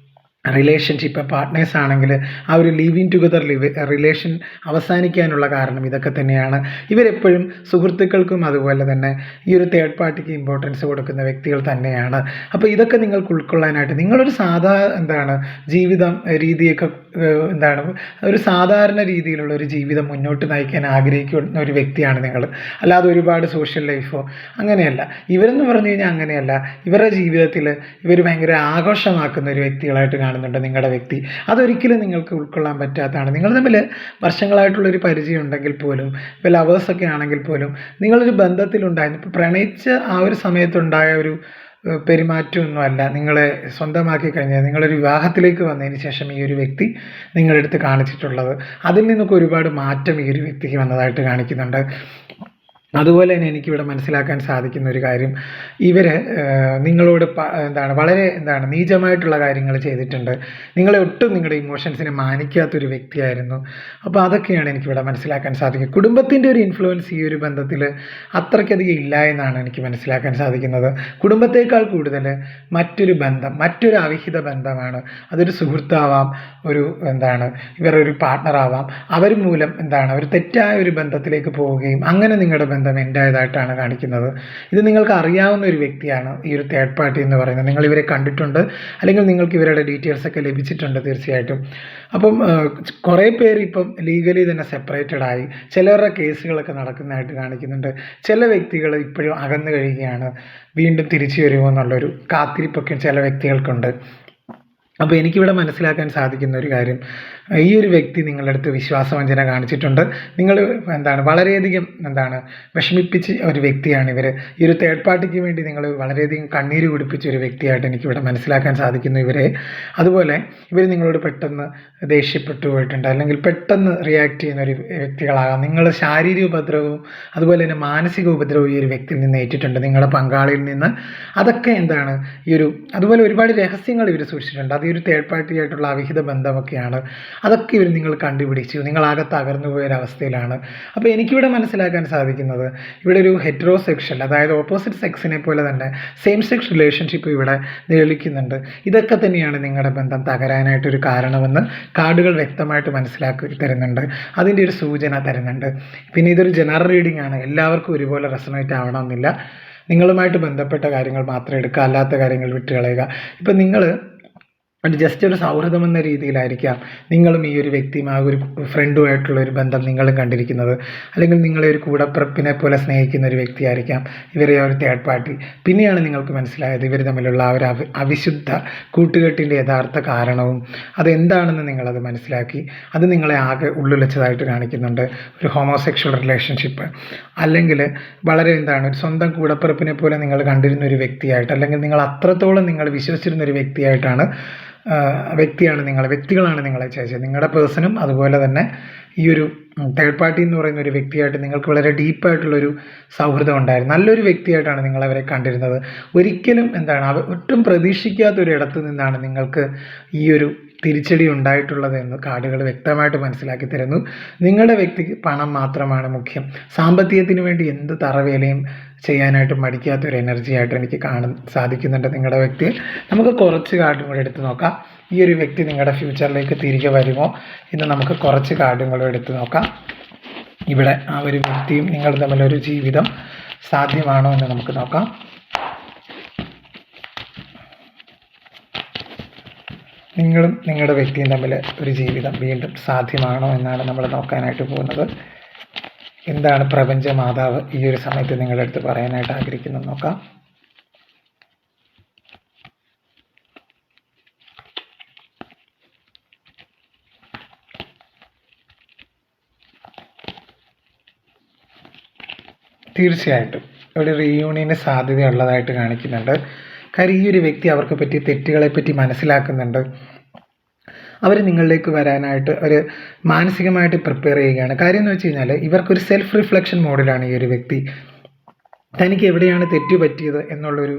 റിലേഷൻഷിപ്പ്, പാർട്ട്നേഴ്സ് ആണെങ്കിൽ ആ ഒരു ലിവിങ് ടുഗദർ റിലേഷൻ അവസാനിക്കാനുള്ള കാരണം ഇതൊക്കെ തന്നെയാണ്. ഇവരെപ്പോഴും സുഹൃത്തുക്കൾക്കും അതുപോലെ തന്നെ ഈ ഒരു തേർഡ് പാർട്ടിക്ക് ഇമ്പോർട്ടൻസ് കൊടുക്കുന്ന വ്യക്തികൾ തന്നെയാണ്. അപ്പോൾ ഇതൊക്കെ നിങ്ങൾക്ക് ഉൾക്കൊള്ളാനായിട്ട്, നിങ്ങളൊരു ജീവിതം രീതിയൊക്കെ ഒരു സാധാരണ രീതിയിലുള്ള ഒരു ജീവിതം മുന്നോട്ട് നയിക്കാൻ ആഗ്രഹിക്കുന്ന ഒരു വ്യക്തിയാണ് നിങ്ങൾ. അല്ലാതെ ഒരുപാട് സോഷ്യൽ ലൈഫോ അങ്ങനെയല്ല. ഇവരെന്ന് പറഞ്ഞു കഴിഞ്ഞാൽ അങ്ങനെയല്ല. ഇവരുടെ ജീവിതത്തിൽ ഇവർ ഭയങ്കര ആഘോഷമാക്കുന്ന ഒരു വ്യക്തികളായിട്ട് കാണുന്നുണ്ട് നിങ്ങളുടെ വ്യക്തി. അതൊരിക്കലും നിങ്ങൾക്ക് ഉൾക്കൊള്ളാൻ പറ്റാത്തതാണ്. നിങ്ങൾ തമ്മിൽ വർഷങ്ങളായിട്ടുള്ളൊരു പരിചയം ഉണ്ടെങ്കിൽ പോലും, ഇപ്പോൾ ലവേഴ്സൊക്കെ ആണെങ്കിൽ പോലും, നിങ്ങളൊരു ബന്ധത്തിലുണ്ടായിരുന്നു, ഇപ്പോൾ പ്രണയിച്ച ആ ഒരു സമയത്തുണ്ടായ ഒരു പെരുമാറ്റമൊന്നുമല്ല നിങ്ങളെ സ്വന്തമാക്കി കഴിഞ്ഞാൽ നിങ്ങളൊരു വിവാഹത്തിലേക്ക് വന്നതിന് ശേഷം ഈ ഒരു വ്യക്തി നിങ്ങളുടെ അടുത്ത് കാണിച്ചിട്ടുള്ളത്. അതിൽ നിന്നൊക്കെ ഒരുപാട് മാറ്റം ഈ ഒരു വ്യക്തിക്ക് വന്നതായിട്ട് കാണിക്കുന്നുണ്ട്. അതുപോലെ തന്നെ എനിക്കിവിടെ മനസ്സിലാക്കാൻ സാധിക്കുന്ന ഒരു കാര്യം, ഇവർ നിങ്ങളോട് വളരെ നീചമായിട്ടുള്ള കാര്യങ്ങൾ ചെയ്തിട്ടുണ്ട്. നിങ്ങളെ ഒട്ടും നിങ്ങളുടെ ഇമോഷൻസിനെ മാനിക്കാത്തൊരു വ്യക്തിയായിരുന്നു. അപ്പോൾ അതൊക്കെയാണ് എനിക്കിവിടെ മനസ്സിലാക്കാൻ സാധിക്കുന്നത്. കുടുംബത്തിൻ്റെ ഒരു ഇൻഫ്ലുവൻസ് ഈ ഒരു ബന്ധത്തിൽ അത്രയ്ക്കധികം ഇല്ല എന്നാണ് എനിക്ക് മനസ്സിലാക്കാൻ സാധിക്കുന്നത്. കുടുംബത്തേക്കാൾ കൂടുതൽ മറ്റൊരു ബന്ധം, മറ്റൊരു അവിഹിത ബന്ധമാണ്. അതൊരു സുഹൃത്താവാം, ഒരു ഇവരൊരു പാർട്ട്ണറാവാം. അവർ മൂലം ഒരു തെറ്റായ ഒരു ബന്ധത്തിലേക്ക് പോവുകയും അങ്ങനെ നിങ്ങളുടെ ബന്ധം എൻഡ് ആയതായിട്ടാണ് കാണിക്കുന്നത്. ഇത് നിങ്ങൾക്ക് അറിയാവുന്ന ഒരു വ്യക്തിയാണ് ഈ ഒരു തേർഡ് പാർട്ടി എന്ന് പറയുന്നത്. നിങ്ങൾ ഇവരെ കണ്ടിട്ടുണ്ട്, അല്ലെങ്കിൽ നിങ്ങൾക്ക് ഇവരുടെ ഡീറ്റെയിൽസ് ഒക്കെ ലഭിച്ചിട്ടുണ്ട് തീർച്ചയായിട്ടും. അപ്പം കുറേ പേര് ഇപ്പം ലീഗലി തന്നെ സെപ്പറേറ്റഡ് ആയി, ചിലവരുടെ കേസുകളൊക്കെ നടക്കുന്നതായിട്ട് കാണിക്കുന്നുണ്ട്. ചില വ്യക്തികൾ ഇപ്പോഴും അകന്നു കഴിയുകയാണ്, വീണ്ടും തിരിച്ചു വരുമോ എന്നുള്ളൊരു കാത്തിരിപ്പൊക്കെ ചില വ്യക്തികൾക്കുണ്ട്. അപ്പോൾ എനിക്കിവിടെ മനസ്സിലാക്കാൻ സാധിക്കുന്ന ഒരു കാര്യം, ഈ ഒരു വ്യക്തി നിങ്ങളുടെ അടുത്ത് വിശ്വാസവഞ്ചന കാണിച്ചിട്ടുണ്ട്. നിങ്ങൾ വളരെയധികം വിഷമിപ്പിച്ച ഒരു വ്യക്തിയാണ് ഇവർ. ഈ ഒരു തേർഡ് പാർട്ടിക്ക് വേണ്ടി നിങ്ങൾ വളരെയധികം കണ്ണീര് കുടിപ്പിച്ച ഒരു വ്യക്തിയായിട്ട് എനിക്കിവിടെ മനസ്സിലാക്കാൻ സാധിക്കുന്നു ഇവരെ. അതുപോലെ ഇവർ നിങ്ങളോട് പെട്ടെന്ന് ദേഷ്യപ്പെട്ടു പോയിട്ടുണ്ട്, അല്ലെങ്കിൽ പെട്ടെന്ന് റിയാക്ട് ചെയ്യുന്ന ഒരു വ്യക്തികളാകാം. നിങ്ങൾ ശാരീരിക ഉപദ്രവവും അതുപോലെ തന്നെ മാനസിക ഉപദ്രവവും ഈ ഒരു വ്യക്തിയിൽ നിന്ന് ഏറ്റിട്ടുണ്ട്, നിങ്ങളുടെ പങ്കാളിയിൽ നിന്ന്. അതൊക്കെ അതുപോലെ ഒരുപാട് രഹസ്യങ്ങൾ ഇവർ സൂക്ഷിച്ചിട്ടുണ്ട്. അത് ഈ ഒരു തേർഡ് പാർട്ടി ആയിട്ടുള്ള അവിഹിത ബന്ധമൊക്കെയാണ്. അതൊക്കെ നിങ്ങൾ കണ്ടുപിടിച്ചു, നിങ്ങളാകെ തകർന്നു പോയൊരവസ്ഥയിലാണ്. അപ്പോൾ എനിക്കിവിടെ മനസ്സിലാക്കാൻ സാധിക്കുന്നത്, ഇവിടെ ഒരു ഹെറ്ററോസെക്ഷൽ, അതായത് ഓപ്പോസിറ്റ് സെക്സിനെ പോലെ തന്നെ സെയിം സെക്സ് റിലേഷൻഷിപ്പ് ഇവിടെ നിഴലിക്കുന്നുണ്ട്. ഇതൊക്കെ തന്നെയാണ് നിങ്ങളുടെ ബന്ധം തകരാനായിട്ടൊരു കാരണമെന്ന് കാർഡുകൾ വ്യക്തമായിട്ട് മനസ്സിലാക്കി തരുന്നുണ്ട്, അതിൻ്റെ ഒരു സൂചന തരുന്നുണ്ട്. പിന്നെ ഇതൊരു ജനറൽ റീഡിംഗ് ആണ്, എല്ലാവർക്കും ഒരുപോലെ റെസണേറ്റ് ആവണമെന്നില്ല. നിങ്ങളുമായിട്ട് ബന്ധപ്പെട്ട കാര്യങ്ങൾ മാത്രം എടുക്കുക, അല്ലാത്ത കാര്യങ്ങൾ വിട്ടുകളയുക. ഇപ്പം നിങ്ങൾ ജസ്റ്റ് ഒരു സൗഹൃദം എന്ന രീതിയിലായിരിക്കാം നിങ്ങളും ഈ ഒരു വ്യക്തിയും ആ ഒരു ഫ്രണ്ടുമായിട്ടുള്ള ഒരു ബന്ധം നിങ്ങളും കണ്ടിരിക്കുന്നത്, അല്ലെങ്കിൽ നിങ്ങളെ ഒരു കൂടപ്പിറപ്പിനെ പോലെ സ്നേഹിക്കുന്ന ഒരു വ്യക്തിയായിരിക്കാം ഇവരെ ഒരു തേർഡ് പാർട്ടി. പിന്നെയാണ് നിങ്ങൾക്ക് മനസ്സിലായത് ഇവർ തമ്മിലുള്ള ആ ഒരു അവിശുദ്ധ കൂട്ടുകെട്ടിൻ്റെ യഥാർത്ഥ കാരണവും അതെന്താണെന്ന് നിങ്ങളത് മനസ്സിലാക്കി. അത് നിങ്ങളെ ആകെ ഉള്ളുലച്ചതായിട്ട് കാണിക്കുന്നുണ്ട്. ഒരു ഹോമോസെക്ഷൽ റിലേഷൻഷിപ്പ്, അല്ലെങ്കിൽ വളരെ ഒരു സ്വന്തം കൂടപ്പിറപ്പിനെ പോലെ നിങ്ങൾ കണ്ടിരുന്ന ഒരു വ്യക്തിയായിട്ട്, അല്ലെങ്കിൽ നിങ്ങൾ അത്രത്തോളം നിങ്ങൾ വിശ്വസിച്ചിരുന്ന ഒരു വ്യക്തികളാണ് നിങ്ങളെ ചോദിച്ചത്. നിങ്ങളുടെ പേഴ്സണും അതുപോലെ തന്നെ ഈ ഒരു തേർഡ് പാർട്ടി എന്ന് പറയുന്ന ഒരു വ്യക്തിയായിട്ട് നിങ്ങൾക്ക് വളരെ ഡീപ്പായിട്ടുള്ളൊരു സൗഹൃദം ഉണ്ടായിരുന്നു. നല്ലൊരു വ്യക്തിയായിട്ടാണ് നിങ്ങളവരെ കണ്ടിരുന്നത്. ഒരിക്കലും ഒട്ടും പ്രതീക്ഷിക്കാത്തൊരിടത്ത് നിന്നാണ് നിങ്ങൾക്ക് ഈ ഒരു തിരിച്ചടി ഉണ്ടായിട്ടുള്ളത് എന്ന് കാർഡുകൾ വ്യക്തമായിട്ട് മനസ്സിലാക്കി തരുന്നു. നിങ്ങളുടെ വ്യക്തിക്ക് പണം മാത്രമാണ് മുഖ്യം. സാമ്പത്തികത്തിന് വേണ്ടി എന്ത് തറവേലയും ചെയ്യാനായിട്ട് മടിക്കാത്തൊരു എനർജി ആയിട്ട് എനിക്ക് കാണാൻ സാധിക്കുന്നുണ്ട് നിങ്ങളുടെ വ്യക്തിയെ. നമുക്ക് കുറച്ച് കാർഡും കൂടെ എടുത്ത് നോക്കാം. ഈ ഒരു വ്യക്തി നിങ്ങളുടെ ഫ്യൂച്ചറിലേക്ക് തിരികെ വരുമോ എന്ന് നമുക്ക് കുറച്ച് കാർഡുകളും എടുത്ത് നോക്കാം. ഇവിടെ ആ ഒരു വ്യക്തിയും നിങ്ങൾ തമ്മിലൊരു ജീവിതം സാധ്യമാണോ എന്ന് നമുക്ക് നോക്കാം. നിങ്ങളും നിങ്ങളുടെ വ്യക്തിയും തമ്മിൽ ഒരു ജീവിതം വീണ്ടും സാധ്യമാണോ എന്നാണ് നമ്മൾ നോക്കാനായിട്ട് പോകുന്നത്. എന്താണ് പ്രപഞ്ച മാതാവ് ഈ ഒരു സമയത്ത് നിങ്ങളുടെ അടുത്ത് പറയാനായിട്ട് ആഗ്രഹിക്കുന്നത് നോക്കാം. തീർച്ചയായിട്ടും ഇവിടെ റീയൂണിയന് സാധ്യതയുള്ളതായിട്ട് കാണിക്കുന്നുണ്ട്. കാര്യം ഈ ഒരു വ്യക്തി അവർക്ക് പറ്റിയ തെറ്റുകളെപ്പറ്റി മനസ്സിലാക്കുന്നുണ്ട്. അവർ നിങ്ങളിലേക്ക് വരാനായിട്ട് ഒരു മാനസികമായിട്ട് പ്രിപ്പയർ ചെയ്യുകയാണ്. കാര്യം എന്ന് വെച്ച് കഴിഞ്ഞാൽ ഇവർക്കൊരു സെൽഫ് റിഫ്ലക്ഷൻ മോഡിലാണ് ഈ ഒരു വ്യക്തി. തനിക്ക് എവിടെയാണ് തെറ്റ് പറ്റിയത് എന്നുള്ളൊരു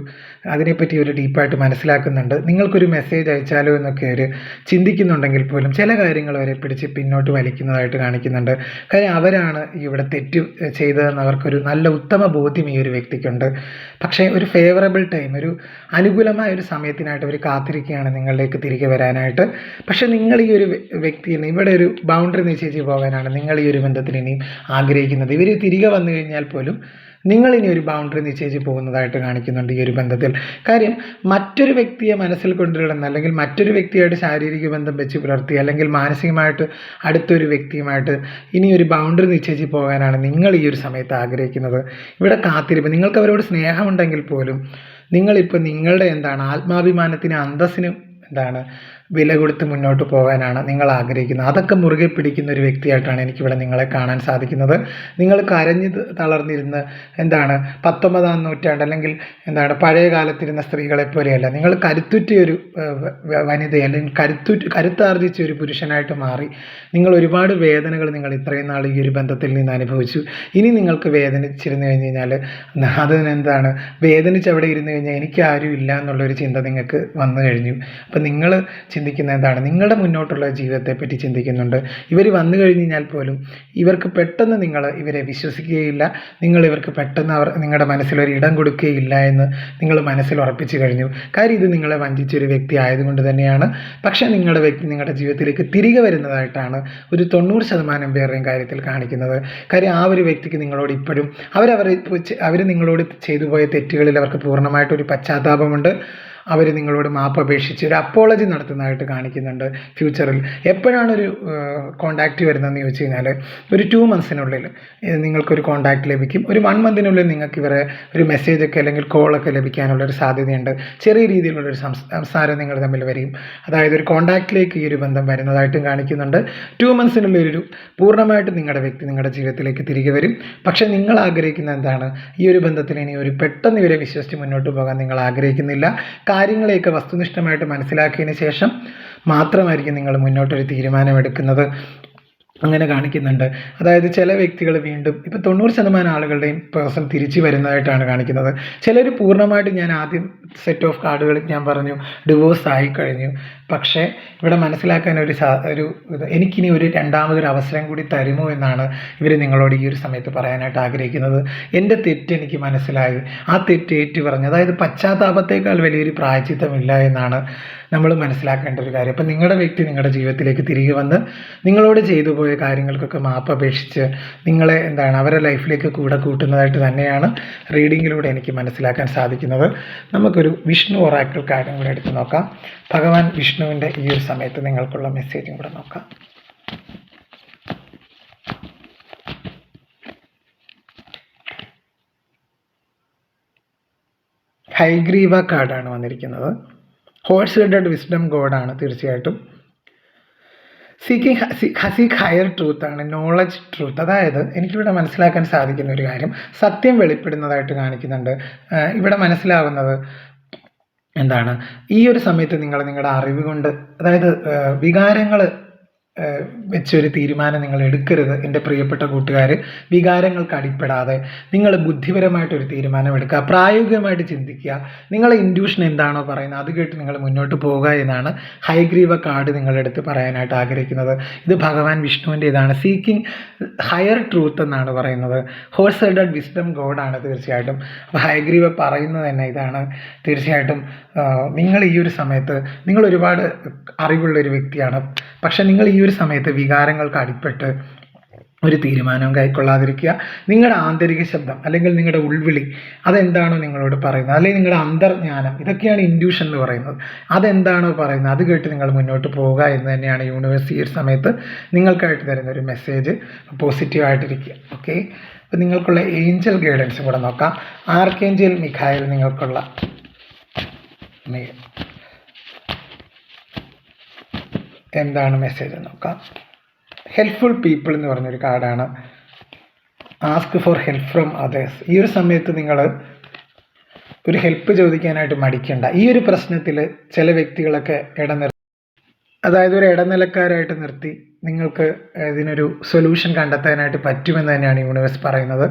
അതിനെപ്പറ്റി ഒരു ഡീപ്പായിട്ട് മനസ്സിലാക്കുന്നുണ്ട്. നിങ്ങൾക്കൊരു മെസ്സേജ് അയച്ചാലോ എന്നൊക്കെ അവർ ചിന്തിക്കുന്നുണ്ടെങ്കിൽ പോലും ചില കാര്യങ്ങൾ അവരെ പിടിച്ച് പിന്നോട്ട് വലിക്കുന്നതായിട്ട് കാണിക്കുന്നുണ്ട്. കാര്യം അവരാണ് ഇവിടെ തെറ്റ് ചെയ്തതെന്ന് അവർക്കൊരു നല്ല ഉത്തമ ബോധ്യം ഈ ഒരു വ്യക്തിക്കുണ്ട്. പക്ഷേ ഒരു ഫേവറബിൾ ടൈം, ഒരു അനുകൂലമായ ഒരു സമയത്തിനായിട്ട് അവർ കാത്തിരിക്കുകയാണ് നിങ്ങളിലേക്ക് തിരികെ വരാനായിട്ട്. പക്ഷേ നിങ്ങൾ ഈ ഒരു വ്യക്തിയിൽ ഇവിടെ ഒരു ബൗണ്ടറി നിശ്ചയിച്ച് പോകാനാണ് നിങ്ങൾ ഈ ഒരു ബന്ധത്തിൽ ഇനിയും ആഗ്രഹിക്കുന്നത്. ഇവർ തിരികെ വന്നു കഴിഞ്ഞാൽ പോലും നിങ്ങളിനി ഒരു ബൗണ്ടറി നിശ്ചയിച്ച് പോകുന്നതായിട്ട് കാണിക്കുന്നുണ്ട് ഈ ഒരു ബന്ധത്തിൽ. കാര്യം മറ്റൊരു വ്യക്തിയെ മനസ്സിൽ കൊണ്ടുവരുന്ന, അല്ലെങ്കിൽ മറ്റൊരു വ്യക്തിയായിട്ട് ശാരീരിക ബന്ധം വെച്ച് പുലർത്തി, അല്ലെങ്കിൽ മാനസികമായിട്ട് അടുത്തൊരു വ്യക്തിയുമായിട്ട് ഇനി ഒരു ബൗണ്ടറി നിശ്ചയിച്ച് പോകാനാണ് നിങ്ങൾ ഈ ഒരു സമയത്ത് ആഗ്രഹിക്കുന്നത്. ഇവിടെ കാത്തിരിപ്പ്, നിങ്ങൾക്ക് അവരോട് സ്നേഹമുണ്ടെങ്കിൽ പോലും നിങ്ങളിപ്പോൾ നിങ്ങളുടെ ആത്മാഭിമാനത്തിന് അന്തസ്സിനും വില കൊടുത്ത് മുന്നോട്ട് പോകാനാണ് നിങ്ങൾ ആഗ്രഹിക്കുന്നത്. അതൊക്കെ മുറുകെ പിടിക്കുന്ന ഒരു വ്യക്തിയായിട്ടാണ് എനിക്കിവിടെ നിങ്ങളെ കാണാൻ സാധിക്കുന്നത്. നിങ്ങൾ കരഞ്ഞ് തളർന്നിരുന്ന് 19-ാം നൂറ്റാണ്ട് അല്ലെങ്കിൽ പഴയ കാലത്തിരുന്ന സ്ത്രീകളെ പോലെയല്ല. നിങ്ങൾ കരുത്തുറ്റൊരു വനിത, അല്ലെങ്കിൽ കരുത്താർജിച്ച ഒരു പുരുഷനായിട്ട് മാറി. നിങ്ങൾ ഒരുപാട് വേദനകൾ നിങ്ങൾ ഇത്രയും നാൾ ഈ ഒരു ബന്ധത്തിൽ നിന്ന് അനുഭവിച്ചു. ഇനി നിങ്ങൾക്ക് വേദനിച്ചിരുന്നു കഴിഞ്ഞ് കഴിഞ്ഞാൽ വേദനിച്ച് അവിടെ ഇരുന്ന് കഴിഞ്ഞാൽ എനിക്ക് ആരും ഇല്ല എന്നുള്ളൊരു ചിന്ത നിങ്ങൾക്ക് വന്നു കഴിഞ്ഞു. അപ്പം നിങ്ങൾ ചിന്തിക്കുന്നത് എന്താണ്, നിങ്ങളുടെ മുന്നോട്ടുള്ള ജീവിതത്തെപ്പറ്റി ചിന്തിക്കുന്നുണ്ട്. ഇവർ വന്നു കഴിഞ്ഞാൽ പോലും ഇവർക്ക് പെട്ടെന്ന് നിങ്ങൾ ഇവരെ വിശ്വസിക്കുകയില്ല, നിങ്ങൾ ഇവർക്ക് പെട്ടെന്ന് നിങ്ങളുടെ മനസ്സിലൊരു ഇടം കൊടുക്കുകയില്ല എന്ന് നിങ്ങൾ മനസ്സിൽ ഉറപ്പിച്ചു കഴിഞ്ഞു. കാര്യം ഇത് നിങ്ങളെ വഞ്ചിച്ചൊരു വ്യക്തി ആയതുകൊണ്ട് തന്നെയാണ്. പക്ഷേ നിങ്ങളുടെ വ്യക്തി നിങ്ങളുടെ ജീവിതത്തിലേക്ക് തിരികെ വരുന്നതായിട്ടാണ് ഒരു 90% പേരുടെയും കാര്യത്തിൽ കാണിക്കുന്നത്. കാര്യം ആ ഒരു വ്യക്തിക്ക് നിങ്ങളോട് ഇപ്പോഴും അവർ നിങ്ങളോട് ചെയ്തു പോയ തെറ്റുകളിൽ അവർക്ക് പൂർണ്ണമായിട്ടൊരു പശ്ചാത്താപമുണ്ട്. അവർ നിങ്ങളോട് മാപ്പ് അപേക്ഷിച്ച് ഒരു അപ്പോളജി നടത്തുന്നതായിട്ട് കാണിക്കുന്നുണ്ട്. ഫ്യൂച്ചറിൽ എപ്പോഴാണ് ഒരു കോണ്ടാക്റ്റ് വരുന്നതെന്ന് ചോദിച്ചു കഴിഞ്ഞാൽ ഒരു 2 മന്ത്സിനുള്ളിൽ നിങ്ങൾക്കൊരു കോണ്ടാക്റ്റ് ലഭിക്കും. ഒരു 1 മന്തിനുള്ളിൽ നിങ്ങൾക്ക് ഇവരെ ഒരു മെസ്സേജൊക്കെ അല്ലെങ്കിൽ കോളൊക്കെ ലഭിക്കാനുള്ളൊരു സാധ്യതയുണ്ട്. ചെറിയ രീതിയിലുള്ളൊരു സംസാരം നിങ്ങൾ തമ്മിൽ വരും. അതായത് ഒരു കോണ്ടാക്റ്റിലേക്ക് ഈ ഒരു ബന്ധം വരുന്നതായിട്ടും കാണിക്കുന്നുണ്ട്. 2 മന്ത്സിനുള്ളിൽ ഒരു പൂർണ്ണമായിട്ടും നിങ്ങളുടെ വ്യക്തി നിങ്ങളുടെ ജീവിതത്തിലേക്ക് തിരികെ വരും. പക്ഷേ നിങ്ങൾ ആഗ്രഹിക്കുന്ന എന്താണ്, ഈ ഒരു ബന്ധത്തിൽ ഇനി ഒരു പെട്ടെന്ന് ഇവരെ വിശ്വസിച്ച് മുന്നോട്ട് പോകാൻ നിങ്ങൾ ആഗ്രഹിക്കുന്നില്ല. കാര്യങ്ങളെയൊക്കെ വസ്തുനിഷ്ഠമായിട്ട് മനസ്സിലാക്കിയതിന് ശേഷം മാത്രമായിരിക്കും നിങ്ങൾ മുന്നോട്ടൊരു തീരുമാനമെടുക്കുന്നത്. അങ്ങനെ കാണിക്കുന്നുണ്ട്. അതായത് ചില വ്യക്തികൾ വീണ്ടും ഇപ്പോൾ 90% ആളുകളുടെയും പേഴ്സൺ തിരിച്ചു വരുന്നതായിട്ടാണ് കാണിക്കുന്നത്. ചിലർ പൂർണ്ണമായിട്ട് ഞാൻ ആദ്യം സെറ്റ് ഓഫ് കാർഡുകളിൽ ഞാൻ പറഞ്ഞു ഡിവോഴ്സ് ആയിക്കഴിഞ്ഞു. പക്ഷേ ഇവിടെ മനസ്സിലാക്കാൻ എനിക്കിനി ഒരു രണ്ടാമതൊരു അവസരം കൂടി തരുമോ എന്നാണ് ഇവർ നിങ്ങളോട് ഈ ഒരു സമയത്ത് പറയാനായിട്ട് ആഗ്രഹിക്കുന്നത്. എൻ്റെ തെറ്റ് എനിക്ക് മനസ്സിലായി, ആ തെറ്റ് ഏറ്റു പറഞ്ഞു. അതായത് പശ്ചാത്താപത്തേക്കാൾ വലിയൊരു പ്രായശ്ചിത്തമില്ല എന്നാണ് നമ്മൾ മനസ്സിലാക്കേണ്ട ഒരു കാര്യം. അപ്പം നിങ്ങളുടെ വ്യക്തി നിങ്ങളുടെ ജീവിതത്തിലേക്ക് തിരികെ വന്ന് നിങ്ങളോട് ചെയ്തു പോയ കാര്യങ്ങൾക്കൊക്കെ മാപ്പ് അപേക്ഷിച്ച് നിങ്ങളെ അവരുടെ ലൈഫിലേക്ക് കൂടെ കൂട്ടുന്നതായിട്ട് തന്നെയാണ് റീഡിങ്ങിലൂടെ എനിക്ക് മനസ്സിലാക്കാൻ സാധിക്കുന്നത്. നമുക്കൊരു വിഷ്ണു ഒറാക്കിൾ കാർഡും കൂടെ എടുത്ത് നോക്കാം. ഭഗവാൻ വിഷ്ണുവിൻ്റെ ഈ ഒരു സമയത്ത് നിങ്ങൾക്കുള്ള മെസ്സേജും കൂടെ നോക്കാം. ഹൈഗ്രീവ കാർഡാണ് വന്നിരിക്കുന്നത്. ഹോഴ്സ് ഹെഡഡ് വിസ്ഡം ഗോഡാണ് തീർച്ചയായിട്ടും. സീക്ക് ഹയർ ട്രൂത്ത് ആണ്, നോളജ് ട്രൂത്ത്. അതായത് എനിക്കിവിടെ മനസ്സിലാക്കാൻ സാധിക്കുന്ന ഒരു കാര്യം, സത്യം വെളിപ്പെടുന്നതായിട്ട് കാണിക്കുന്നുണ്ട്. ഇവിടെ മനസ്സിലാവുന്നത് എന്താണ്, ഈ ഒരു സമയത്ത് നിങ്ങളുടെ അറിവ് കൊണ്ട്, അതായത് വികാരങ്ങൾ വെച്ചൊരു തീരുമാനം നിങ്ങൾ എടുക്കരുത് എൻ്റെ പ്രിയപ്പെട്ട കൂട്ടുകാർ. വികാരങ്ങൾക്ക് അടിപ്പെടാതെ നിങ്ങൾ ബുദ്ധിപരമായിട്ടൊരു തീരുമാനം എടുക്കുക, പ്രായോഗികമായിട്ട് ചിന്തിക്കുക. നിങ്ങളെ ഇൻഡ്യൂഷൻ എന്താണോ പറയുന്നത് അത് കേട്ട് നിങ്ങൾ മുന്നോട്ട് പോവുക എന്നാണ് ഹൈഗ്രീവ കാർഡ് നിങ്ങളുടെ അടുത്ത് പറയാനായിട്ട് ആഗ്രഹിക്കുന്നത്. ഇത് ഭഗവാൻ വിഷ്ണുവിൻ്റെ ഇതാണ്. സീക്കിംഗ് ഹയർ ട്രൂത്ത് എന്നാണ് പറയുന്നത്. ഹോഴ്സ് ഹെഡഡ് വിസ്ഡം ഗോഡാണ് തീർച്ചയായിട്ടും. അപ്പോൾ ഹൈഗ്രീവ പറയുന്നത് തന്നെ ഇതാണ്. തീർച്ചയായിട്ടും നിങ്ങൾ ഈ ഒരു സമയത്ത് നിങ്ങൾ ഒരുപാട് അറിവുള്ളൊരു വ്യക്തിയാണ്. പക്ഷെ നിങ്ങൾ ഈ ഒരു സമയത്ത് വികാരങ്ങൾക്ക് അടിപ്പെട്ട് ഒരു തീരുമാനവും കൈക്കൊള്ളാതിരിക്കുക. നിങ്ങളുടെ ആന്തരിക ശബ്ദം അല്ലെങ്കിൽ നിങ്ങളുടെ ഉൾവിളി അതെന്താണോ നിങ്ങളോട് പറയുന്നത്, അല്ലെങ്കിൽ നിങ്ങളുടെ അന്തർജ്ഞാനം, ഇതൊക്കെയാണ് ഇൻഡ്യൂഷൻ എന്ന് പറയുന്നത്. അതെന്താണോ പറയുന്നത് അത് കേട്ട് നിങ്ങൾ മുന്നോട്ട് പോവുക എന്ന് തന്നെയാണ് യൂണിവേഴ്സ് ഈ ഒരു സമയത്ത് നിങ്ങൾക്കായിട്ട് തരുന്ന ഒരു മെസ്സേജ്. പോസിറ്റീവായിട്ടിരിക്കുക. ഓക്കെ, അപ്പോൾ നിങ്ങൾക്കുള്ള ഏഞ്ചൽ ഗൈഡൻസും കൂടെ നോക്കാം. ആർക്കേഞ്ചൽ മിഖായേൽ നിങ്ങൾക്കുള്ള എന്താണ് മെസ്സേജ് നോക്കാം. ഹെൽപ്ഫുൾ പീപ്പിൾ എന്ന് പറഞ്ഞൊരു കാർഡാണ്. Ask for help from others. ഈ ഒരു സമയത്ത് നിങ്ങൾ ഒരു ഹെൽപ്പ് ചോദിക്കാനായിട്ട് മടിക്കേണ്ട. ഈ ഒരു പ്രശ്നത്തിൽ ചില വ്യക്തികളൊക്കെ അതായത് ഒരു ഇടനിലക്കാരായിട്ട് നിർത്തി നിങ്ങൾക്ക് ഇതിനൊരു സൊല്യൂഷൻ കണ്ടെത്താനായിട്ട് പറ്റുമെന്ന് തന്നെയാണ് യൂണിവേഴ്സ് പറയുന്നത്.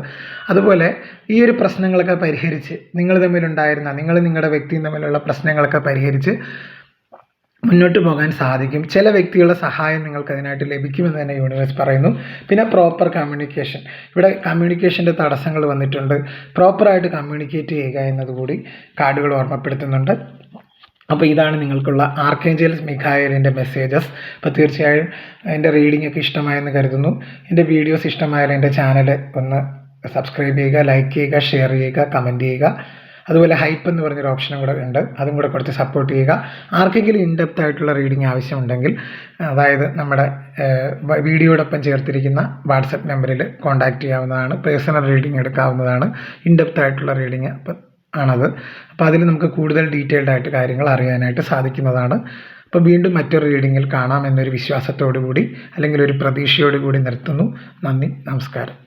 അതുപോലെ ഈ ഒരു പ്രശ്നങ്ങളൊക്കെ പരിഹരിച്ച് നിങ്ങളുടെ വ്യക്തിയും തമ്മിലുള്ള പ്രശ്നങ്ങളൊക്കെ പരിഹരിച്ച് മുന്നോട്ട് പോകാൻ സാധിക്കും. ചില വ്യക്തികളുടെ സഹായം നിങ്ങൾക്ക് അതിനായിട്ട് ലഭിക്കുമെന്ന് തന്നെ യൂണിവേഴ്സ് പറയുന്നു. പിന്നെ പ്രോപ്പർ കമ്മ്യൂണിക്കേഷൻ. ഇവിടെ കമ്മ്യൂണിക്കേഷൻ്റെ തടസ്സങ്ങൾ വന്നിട്ടുണ്ട്. പ്രോപ്പറായിട്ട് കമ്മ്യൂണിക്കേറ്റ് ചെയ്യുക എന്നതുകൂടി കാർഡുകൾ ഓർമ്മപ്പെടുത്തുന്നുണ്ട്. അപ്പോൾ ഇതാണ് നിങ്ങൾക്കുള്ള ആർക്കേഞ്ചൽസ് മിഖായേലിൻ്റെ മെസ്സേജസ്. അപ്പോൾ തീർച്ചയായും എൻ്റെ റീഡിംഗ് ഒക്കെ ഇഷ്ടമായെന്ന് കരുതുന്നു. എൻ്റെ വീഡിയോസ് ഇഷ്ടമായാൽ എൻ്റെ ചാനൽ ഒന്ന് സബ്സ്ക്രൈബ് ചെയ്യുക, ലൈക്ക് ചെയ്യുക, ഷെയർ ചെയ്യുക, കമൻറ്റ് ചെയ്യുക. അതുപോലെ ഹൈപ്പ് എന്ന് പറഞ്ഞൊരു ഓപ്ഷനും കൂടെ ഉണ്ട്, അതും കൂടെ കുറച്ച് സപ്പോർട്ട് ചെയ്യുക. ആർക്കെങ്കിലും ഇൻഡെപ്ത് ആയിട്ടുള്ള റീഡിംഗ് ആവശ്യമുണ്ടെങ്കിൽ അതായത് നമ്മുടെ വീഡിയോടൊപ്പം ചേർത്തിരിക്കുന്ന വാട്സപ്പ് നമ്പറിൽ കോൺടാക്റ്റ് ചെയ്യാവുന്നതാണ്. പേഴ്സണൽ റീഡിംഗ് എടുക്കാവുന്നതാണ്. ഇൻഡെപ്ത് ആയിട്ടുള്ള റീഡിംഗ് ആണത്. അപ്പോൾ അതിൽ നമുക്ക് കൂടുതൽ ഡീറ്റെയിൽഡ് ആയിട്ട് കാര്യങ്ങൾ അറിയാനായിട്ട് സാധിക്കുന്നതാണ്. അപ്പോൾ വീണ്ടും മറ്റൊരു റീഡിങ്ങിൽ കാണാം എന്നൊരു വിശ്വാസത്തോടു കൂടി അല്ലെങ്കിൽ ഒരു പ്രതീക്ഷയോടു കൂടി നിർത്തുന്നു. നന്ദി, നമസ്കാരം.